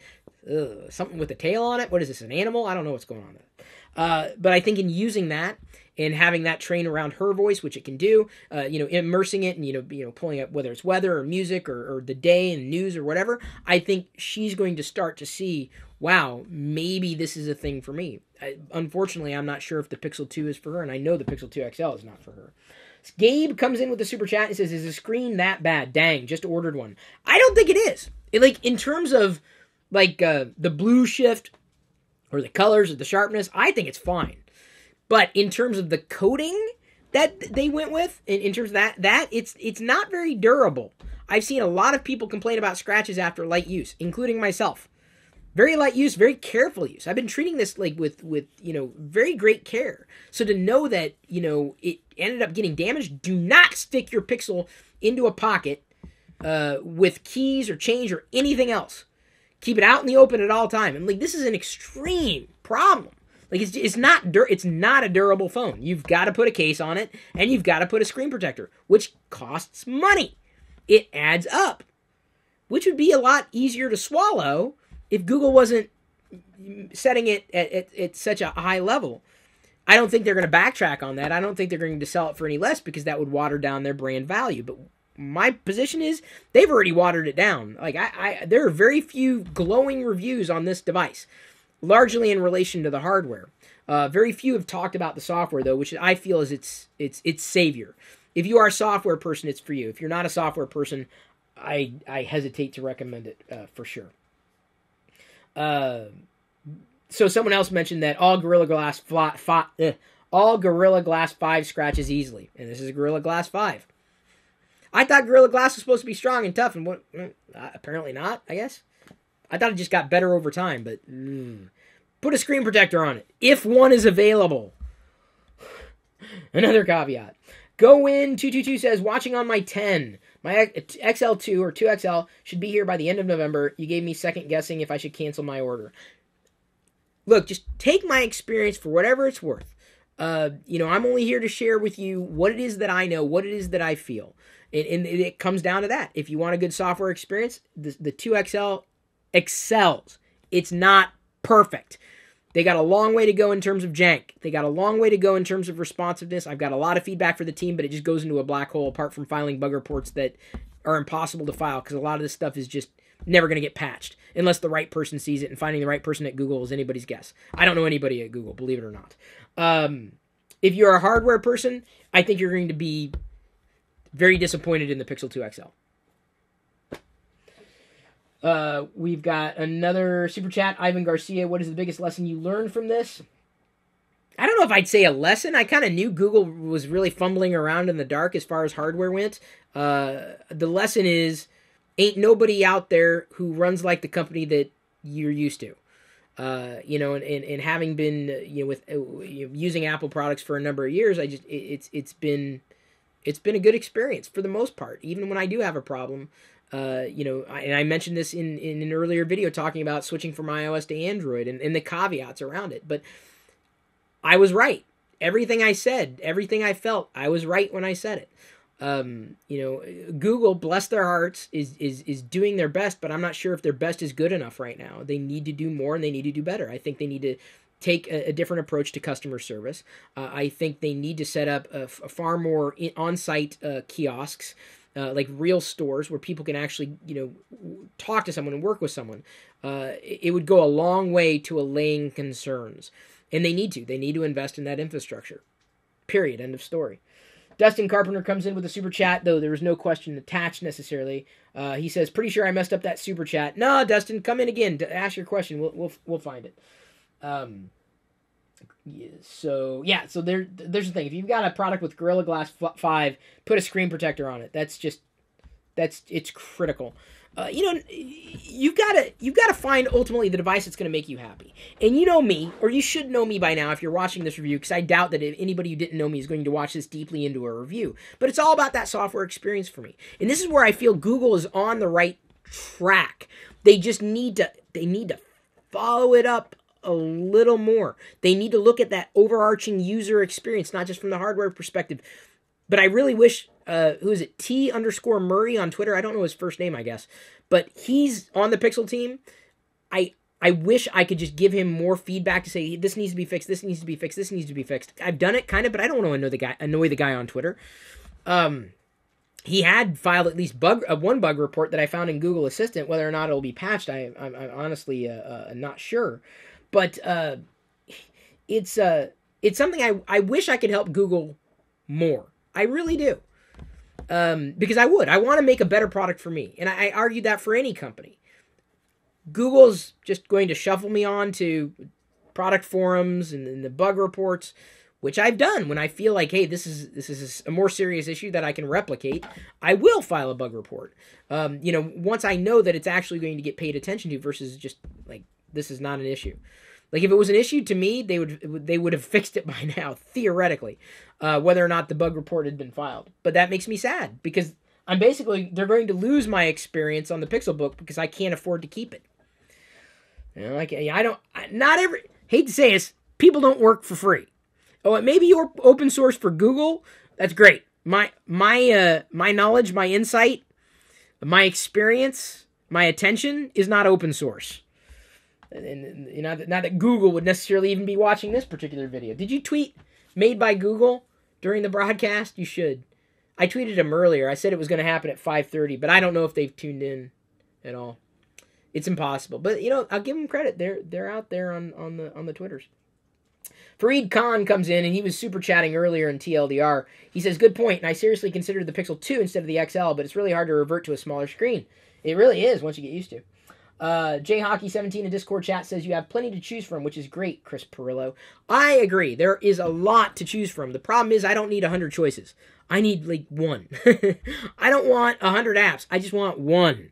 ugh. Something with a tail on it. What is this, an animal? I don't know what's going on with it. But I think in using that and having that train around her voice, which it can do, immersing it and pulling up whether it's weather or music or the day and news or whatever, I think she's going to start to see, wow, maybe this is a thing for me. Unfortunately, I'm not sure if the Pixel 2 is for her, and I know the Pixel 2 XL is not for her. Gabe comes in with the super chat and says, is the screen that bad? Dang, just ordered one. I don't think it is. In terms of, the blue shift or the colors or the sharpness, I think it's fine. But in terms of the coating that they went with, in terms of that it's not very durable. I've seen a lot of people complain about scratches after light use, including myself. Very light use, very careful use. I've been treating this with very great care. So to know that, it ended up getting damaged, do not stick your Pixel into a pocket with keys or change or anything else. Keep it out in the open at all time. And this is an extreme problem. It's not a durable phone. You've got to put a case on it, and you've got to put a screen protector, which costs money. It adds up, which would be a lot easier to swallow if Google wasn't setting it at such a high level. I don't think they're going to backtrack on that. I don't think they're going to sell it for any less because that would water down their brand value. But my position is they've already watered it down. There are very few glowing reviews on this device, largely in relation to the hardware. Very few have talked about the software, though, which I feel is its savior. If you are a software person, it's for you. If you're not a software person, I hesitate to recommend it for sure. So someone else mentioned that all Gorilla Glass 5 scratches easily, and this is Gorilla Glass 5. I thought Gorilla Glass was supposed to be strong and tough, and apparently not, I guess. I thought it just got better over time, but put a screen protector on it if one is available. Another caveat. Go in 222 says, watching on my 10. My XL2 or 2XL should be here by the end of November. You gave me second guessing if I should cancel my order. Look, just take my experience for whatever it's worth. I'm only here to share with you what it is that I know, what it is that I feel. And it comes down to that. If you want a good software experience, the 2XL excels. It's not perfect. They got a long way to go in terms of jank. They got a long way to go in terms of responsiveness. I've got a lot of feedback for the team, but it just goes into a black hole apart from filing bug reports that are impossible to file because a lot of this stuff is just never going to get patched unless the right person sees it, and finding the right person at Google is anybody's guess. I don't know anybody at Google, believe it or not. If you're a hardware person, I think you're going to be very disappointed in the Pixel 2 XL. We've got another super chat. Ivan Garcia, what is the biggest lesson you learned from this? I don't know if I'd say a lesson. I kind of knew Google was really fumbling around in the dark as far as hardware went. The lesson is, ain't nobody out there who runs like the company that you're used to. And having been, using Apple products for a number of years, it's been a good experience for the most part. Even when I do have a problem, and I mentioned this in an earlier video talking about switching from iOS to Android and the caveats around it. But I was right. Everything I said, everything I felt, I was right when I said it. Google, bless their hearts, is doing their best, but I'm not sure if their best is good enough right now. They need to do more and they need to do better. I think they need to take a different approach to customer service. I think they need to set up a far more on-site kiosks, like real stores where people can actually, talk to someone and work with someone. It would go a long way to allaying concerns. And they need to invest in that infrastructure. Period. End of story. Dustin Carpenter comes in with a super chat, though there was no question attached necessarily. He says, pretty sure I messed up that super chat. No, Dustin, come in again to ask your question. We'll find it. So there's the thing. If you've got a product with Gorilla Glass 5, put a screen protector on it. It's critical. you've got to find ultimately the device that's going to make you happy. And you know me, or you should know me by now if you're watching this review, because I doubt that anybody who didn't know me is going to watch this deeply into a review. But it's all about that software experience for me. And this is where I feel Google is on the right track. They just need to follow it up a little more. They need to look at that overarching user experience, not just from the hardware perspective. But I really wish, who is it, T_Murray on Twitter? I don't know his first name, I guess. But he's on the Pixel team. I wish I could just give him more feedback to say, this needs to be fixed, this needs to be fixed, this needs to be fixed. I've done it, kind of, but I don't want to annoy the guy on Twitter. He had filed at least one bug report that I found in Google Assistant. Whether or not it'll be patched, I'm honestly not sure. But it's something I wish I could help Google more. I really do. Because I want to make a better product for me. And I argued that for any company. Google's just going to shuffle me on to product forums and the bug reports, which I've done when I feel like, hey, this is a more serious issue that I can replicate. I will file a bug report. Once I know that it's actually going to get paid attention to versus just like, this is not an issue. Like, if it was an issue to me, they would have fixed it by now, theoretically, whether or not the bug report had been filed. But that makes me sad, because they're going to lose my experience on the Pixel Book because I can't afford to keep it. Hate to say this, people don't work for free. Oh, maybe you're open source for Google. That's great. My knowledge, my insight, my experience, my attention is not open source. And not that Google would necessarily even be watching this particular video. Did you tweet made by Google during the broadcast? You should. I tweeted them earlier. I said it was going to happen at 5:30, but I don't know if they've tuned in at all. It's impossible. But I'll give them credit. They're out there on the Twitters. Fareed Khan comes in, and he was super chatting earlier in TLDR. He says, good point, and I seriously considered the Pixel 2 instead of the XL, but it's really hard to revert to a smaller screen. It really is once you get used to. JHockey17 in Discord chat says you have plenty to choose from, which is great, Chris Pirillo. I agree. There is a lot to choose from. The problem is I don't need 100 choices. I need like one. I don't want 100 apps. I just want one.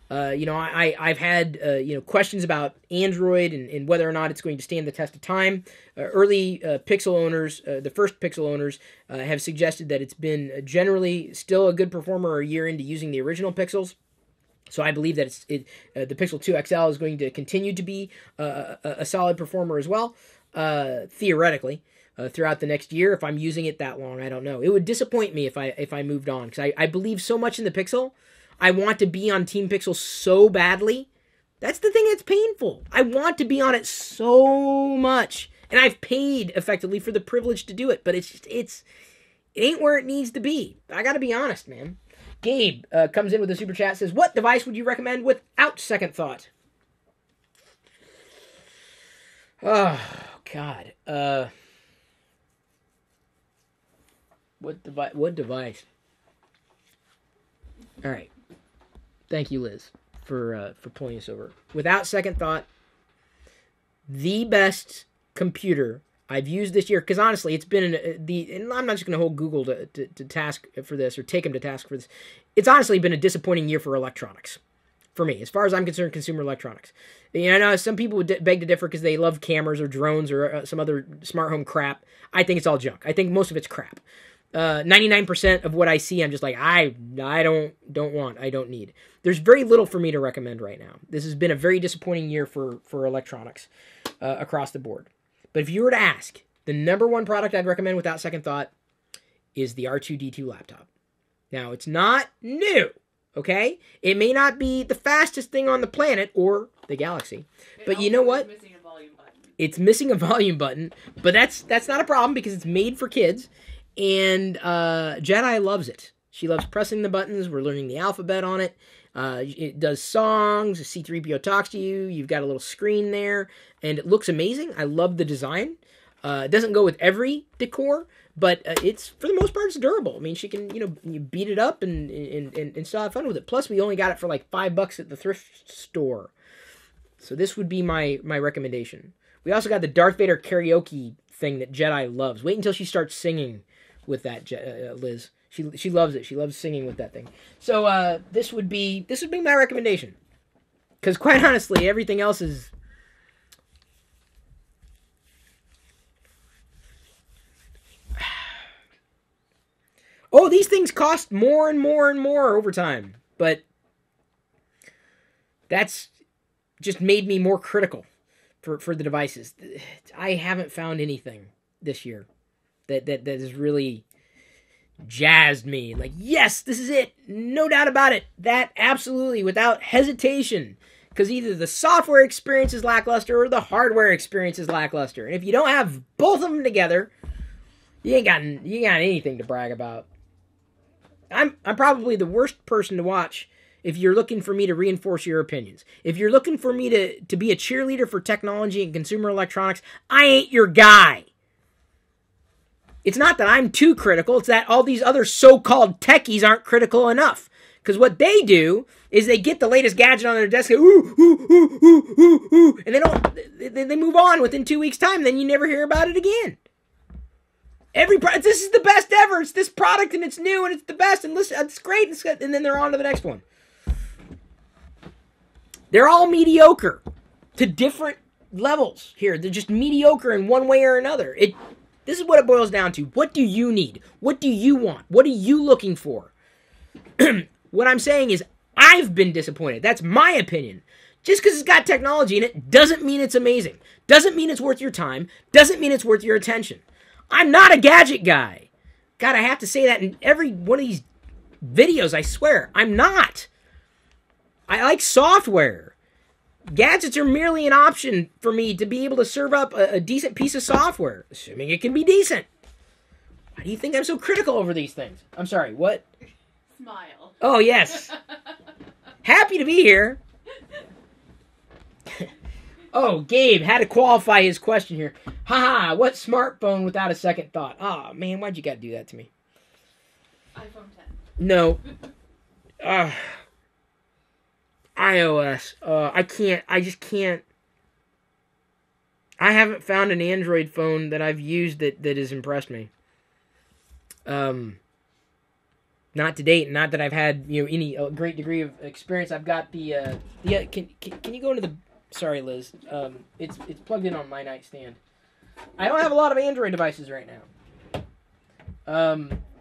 I've had questions about Android and whether or not it's going to stand the test of time. Early Pixel owners, the first Pixel owners, have suggested that it's been generally still a good performer a year into using the original Pixels. So I believe that the Pixel 2 XL is going to continue to be a solid performer as well, theoretically, throughout the next year. If I'm using it that long, I don't know. It would disappoint me if I moved on, because I believe so much in the Pixel. I want to be on Team Pixel so badly. That's the thing that's painful. I want to be on it so much, and I've paid effectively for the privilege to do it. But it ain't where it needs to be. I got to be honest, man. Gabe comes in with a super chat, says, what device would you recommend without second thought? Oh, God. What device? All right. Thank you, Liz, for pulling us over. Without second thought, the best computer I've used this year, because honestly, it's been and I'm not just going to hold Google to task for this, or take them to task for this. It's honestly been a disappointing year for electronics, for me, as far as I'm concerned, consumer electronics. I know some people would beg to differ because they love cameras or drones or some other smart home crap. I think it's all junk. I think most of it's crap. 99% of what I see, I'm just like, I don't want, I don't need. There's very little for me to recommend right now. This has been a very disappointing year for electronics across the board. But if you were to ask, the number one product I'd recommend without second thought is the R2-D2 laptop. Now, it's not new, okay? It may not be the fastest thing on the planet or the galaxy, but you know what? It's missing a volume button. It's missing a volume button, but that's not a problem because it's made for kids, and Jedi loves it. She loves pressing the buttons. We're learning the alphabet on it. It does songs. C-3PO talks to you. You've got a little screen there, and it looks amazing. I love the design. It doesn't go with every decor, but it's, for the most part, it's durable. I mean, she can, you beat it up and still have fun with it. Plus, we only got it for like $5 at the thrift store. So this would be my recommendation. We also got the Darth Vader karaoke thing that Jedi loves. Wait until she starts singing with that, Liz. She loves it. She loves singing with that thing. So this would be my recommendation. Because quite honestly, everything else is... Oh, these things cost more and more and more over time. But that's just made me more critical for the devices. I haven't found anything this year that has really jazzed me. Like, yes, this is it. No doubt about it. That absolutely, without hesitation. Because either the software experience is lackluster or the hardware experience is lackluster. And if you don't have both of them together, you ain't got anything to brag about. I'm probably the worst person to watch if you're looking for me to reinforce your opinions. If you're looking for me to be a cheerleader for technology and consumer electronics, I ain't your guy. It's not that I'm too critical. It's that all these other so-called techies aren't critical enough. Because what they do is they get the latest gadget on their desk, and, and they move on within 2 weeks' time, and then you never hear about it again. This is the best ever. It's this product, and it's new, and it's the best, and listen, it's great, and then they're on to the next one. They're all mediocre to different levels here. They're just mediocre in one way or another. This is what it boils down to. What do you need? What do you want? What are you looking for? What I'm saying is I've been disappointed. That's my opinion. Just because it's got technology in it doesn't mean it's amazing. Doesn't mean it's worth your time. Doesn't mean it's worth your attention. I'm not a gadget guy. God, I have to say that in every one of these videos, I swear. I'm not. I like software. Gadgets are merely an option for me to be able to serve up a decent piece of software, assuming it can be decent. Why do you think I'm so critical over these things? I'm sorry, what? Smile. Oh, yes. Happy to be here. Oh, Gabe had to qualify his question here. Haha, what smartphone without a second thought? Oh, man, why'd you gotta do that to me? iPhone 10. No. iOS. I just can't. I haven't found an Android phone that I've used that has impressed me. Not to date, not that I've had any great degree of experience. I've got the can you go into the... Sorry, Liz. It's plugged in on my nightstand. I don't have a lot of Android devices right now.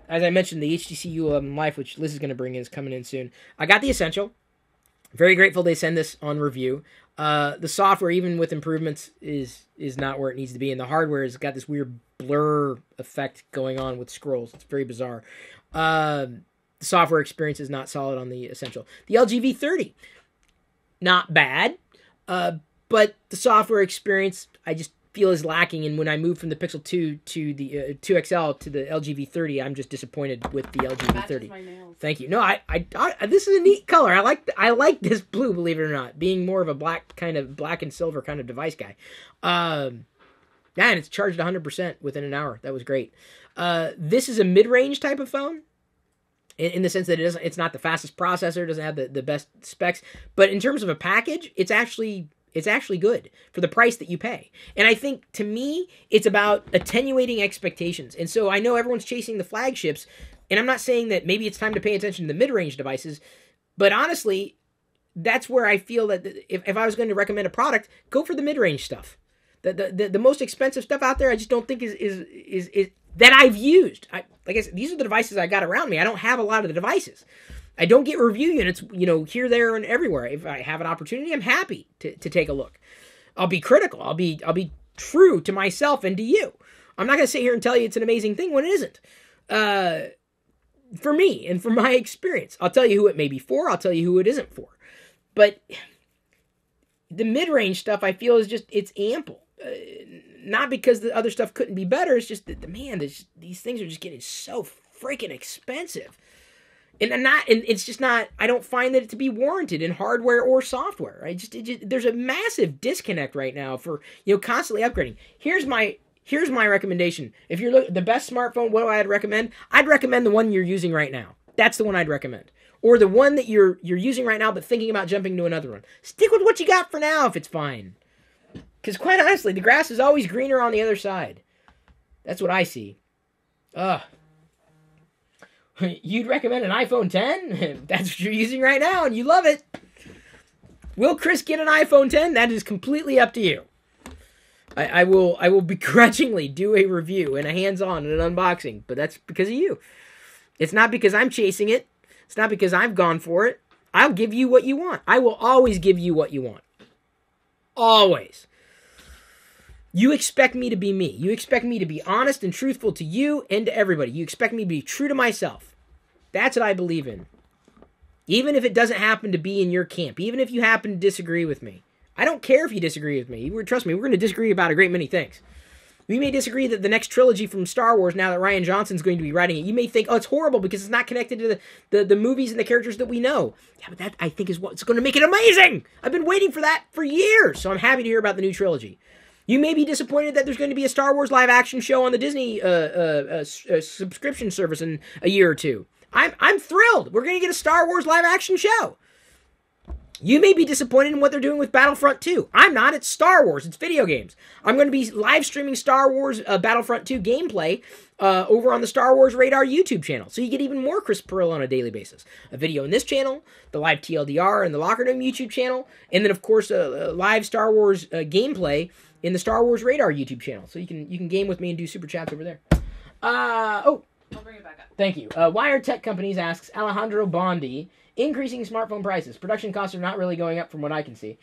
As I mentioned, the HTC U11 Life, which Liz is going to bring in, is coming in soon. I got the Essential. Very grateful they send this on review. The software, even with improvements, is not where it needs to be, and the hardware has got this weird blur effect going on with scrolls. It's very bizarre. The software experience is not solid on the Essential. The LG V30, not bad. But the software experience, I just feel is lacking. And when I moved from the Pixel 2 to the 2XL to the LG V30, I'm just disappointed with the LG V30. My nails. Thank you. No, I this is a neat color. I like this blue, believe it or not, being more of a black and silver kind of device guy. And it's charged 100% within an hour. That was great. This is a mid-range type of phone. In the sense that it's not the fastest processor, doesn't have the best specs, but in terms of a package, it's actually good for the price that you pay. And I think, to me, it's about attenuating expectations. And so I know everyone's chasing the flagships, and I'm not saying that maybe it's time to pay attention to the mid-range devices, but honestly, that's where I feel that if I was going to recommend a product, go for the mid-range stuff. The most expensive stuff out there, I just don't think is that I've used. Like I said, these are the devices I got around me. I don't have a lot of the devices. I don't get review units, here, there, and everywhere. If I have an opportunity, I'm happy to take a look. I'll be critical. I'll be true to myself and to you. I'm not going to sit here and tell you it's an amazing thing when it isn't. For me and for my experience, I'll tell you who it may be for. I'll tell you who it isn't for. But the mid-range stuff, I feel, is just, it's ample. Not because the other stuff couldn't be better. It's just that, these things are just getting so freaking expensive. And it's just not, I don't find that it to be warranted in hardware or software. There's a massive disconnect right now for, constantly upgrading. Here's my recommendation. If you're the best smartphone, what do I recommend? I'd recommend the one you're using right now. That's the one I'd recommend. Or the one that you're using right now, but thinking about jumping to another one. Stick with what you got for now if it's fine. Because quite honestly, the grass is always greener on the other side. That's what I see. You'd recommend an iPhone 10? That's what you're using right now, and you love it. Will Chris get an iPhone 10? That is completely up to you. I will begrudgingly do a review and a hands-on and an unboxing, but that's because of you. It's not because I'm chasing it. It's not because I've gone for it. I'll give you what you want. I will always give you what you want. Always. You expect me to be me. You expect me to be honest and truthful to you and to everybody. You expect me to be true to myself. That's what I believe in. Even if it doesn't happen to be in your camp. Even if you happen to disagree with me. I don't care if you disagree with me. Trust me, we're going to disagree about a great many things. We may disagree that the next trilogy from Star Wars, now that Rian Johnson's going to be writing it, you may think, oh, it's horrible because it's not connected to the movies and the characters that we know. Yeah, but that, I think, is what's going to make it amazing. I've been waiting for that for years, so I'm happy to hear about the new trilogy. You may be disappointed that there's going to be a Star Wars live-action show on the Disney subscription service in a year or two. I'm thrilled. We're going to get a Star Wars live-action show. You may be disappointed in what they're doing with Battlefront 2. I'm not. It's Star Wars. It's video games. I'm going to be live streaming Star Wars Battlefront 2 gameplay over on the Star Wars Radar YouTube channel. So you get even more Chris Pirillo on a daily basis. A video in this channel, the live TLDR and the Locker Room YouTube channel, and then, of course, a live Star Wars gameplay in the Star Wars Radar YouTube channel. So you can game with me and do super chats over there. I'll bring it back up. Thank you. Wire Tech Companies asks Alejandro Bondi, increasing smartphone prices. Production costs are not really going up from what I can see.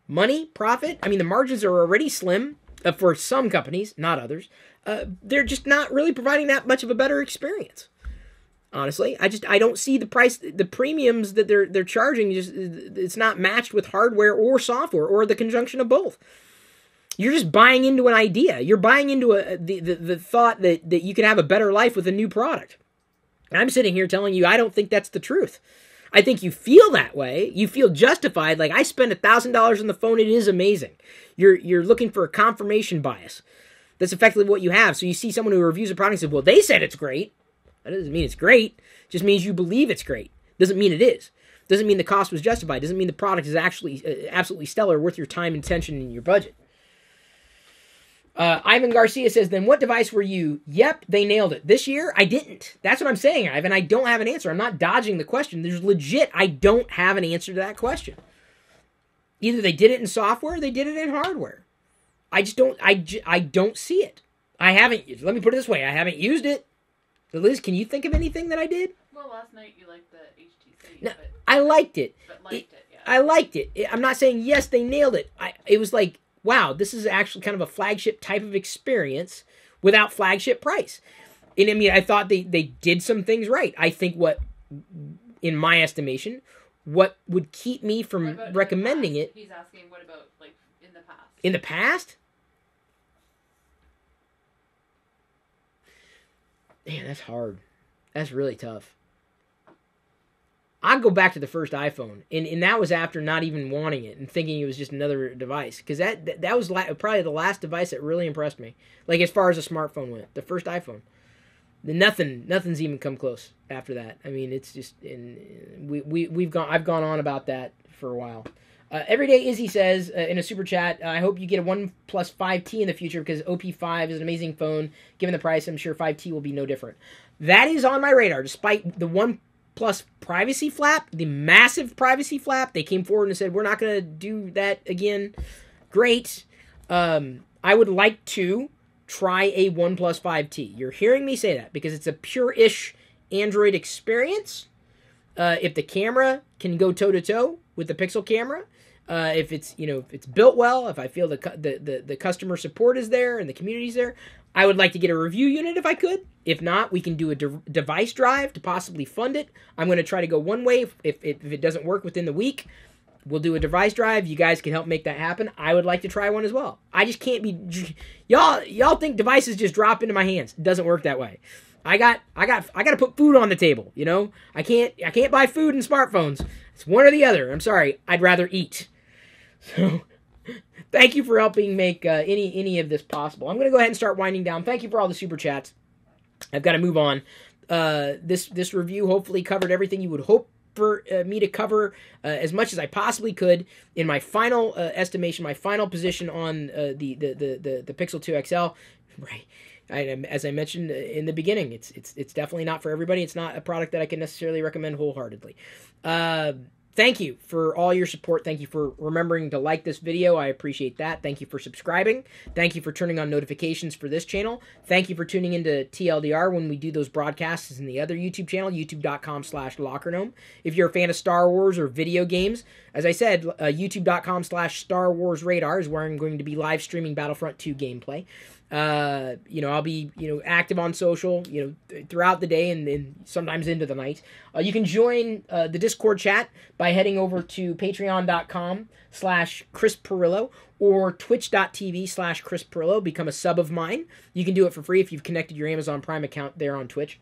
Money, profit, I mean, the margins are already slim for some companies, not others. They're just not really providing that much of a better experience. Honestly, I don't see the price, the premiums that they're charging. It's not matched with hardware or software or the conjunction of both. You're just buying into an idea. You're buying into the thought that you can have a better life with a new product. And I'm sitting here telling you I don't think that's the truth. I think you feel that way. You feel justified. Like, I spent $1,000 on the phone. It is amazing. You're looking for a confirmation bias. That's effectively what you have. So you see someone who reviews a product and says, well, they said it's great. That doesn't mean it's great. It just means you believe it's great. Doesn't mean it is. Doesn't mean the cost was justified. Doesn't mean the product is actually absolutely stellar, worth your time, attention, and your budget. Ivan Garcia says, then what device were you? Yep, they nailed it. This year, I didn't. That's what I'm saying, Ivan. I don't have an answer. I'm not dodging the question. There's legit, I don't have an answer to that question. Either they did it in software or they did it in hardware. I just don't, I don't see it. I haven't, let me put it this way, I haven't used it. So Liz, can you think of anything that I did? Well, last night you liked the HTC. No, I liked it. But liked it, yeah. I liked it. I'm not saying, yes, they nailed it. It was like, wow, this is actually kind of a flagship type of experience without flagship price. And I mean, I thought they did some things right. I think what, in my estimation, what would keep me from recommending it... He's asking, what about, like, in the past? In the past? Man, that's hard. That's really tough. I'd go back to the first iPhone, and that was after not even wanting it and thinking it was just another device, because that was probably the last device that really impressed me. Like, as far as a smartphone went, the first iPhone. Nothing's even come close after that. I mean, it's just I've gone on about that for a while. Everyday Izzy says in a super chat, I hope you get a OnePlus 5T in the future because OP5 is an amazing phone. Given the price, I'm sure 5T will be no different. That is on my radar, despite the OnePlus privacy flap, the massive privacy flap. They came forward and said, we're not going to do that again. Great. I would like to try a OnePlus 5T. You're hearing me say that because it's a pure-ish Android experience. If the camera can go toe-to-toe with the Pixel camera, if it's built well, if I feel the customer support is there and the community's there, I would like to get a review unit if I could. If not, we can do a device drive to possibly fund it. I'm going to try to go one way. If it doesn't work within the week, we'll do a device drive. You guys can help make that happen. I would like to try one as well. I just can't be... Y'all think devices just drop into my hands. It doesn't work that way. I got to put food on the table, you know? I can't buy food and smartphones. It's one or the other. I'm sorry. I'd rather eat. So... Thank you for helping make any of this possible. I'm going to go ahead and start winding down. Thank you for all the super chats. I've got to move on. This review hopefully covered everything you would hope for me to cover as much as I possibly could in my final estimation, my final position on the Pixel 2 XL. Right. As I mentioned in the beginning, it's definitely not for everybody. It's not a product that I can necessarily recommend wholeheartedly. Thank you for all your support. Thank you for remembering to like this video. I appreciate that. Thank you for subscribing. Thank you for turning on notifications for this channel. Thank you for tuning into TLDR when we do those broadcasts in the other YouTube channel, youtube.com/LockerGnome. If you're a fan of Star Wars or video games, as I said, youtube.com/Star Wars Radar is where I'm going to be live streaming Battlefront 2 gameplay. I'll be, active on social, throughout the day and sometimes into the night. You can join the Discord chat by heading over to patreon.com/Chris Pirillo or twitch.tv/Chris Pirillo. Become a sub of mine. You can do it for free if you've connected your Amazon Prime account there on Twitch.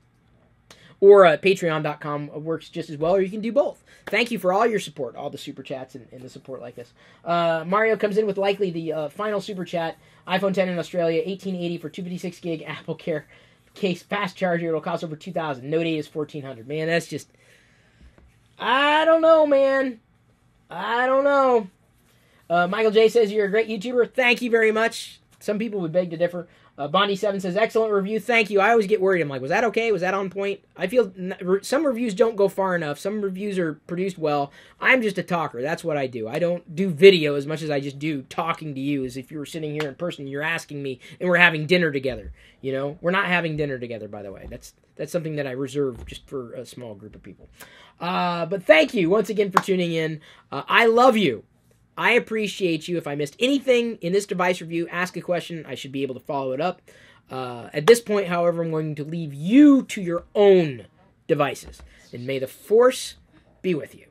Or patreon.com works just as well, or you can do both. Thank you for all your support, all the super chats and the support like this. Mario comes in with likely the final super chat. iPhone 10 in Australia, 1880 for 256 gig Apple Care case fast charger. It'll cost over $2,000. Note 8 is $1,400. Man, that's just... I don't know, man. I don't know. Michael J says, you're a great YouTuber. Thank you very much. Some people would beg to differ. Bondi7 says, excellent review. Thank you. I always get worried. I'm like, was that okay? Was that on point? I feel some reviews don't go far enough. Some reviews are produced well. I'm just a talker. That's what I do. I don't do video as much as I just do talking to you, as if you were sitting here in person, you're asking me, and we're having dinner together. We're not having dinner together, by the way. That's something that I reserve just for a small group of people. But thank you once again for tuning in. I love you. I appreciate you. If I missed anything in this device review, ask a question. I should be able to follow it up. At this point, however, I'm going to leave you to your own devices. And may the Force be with you.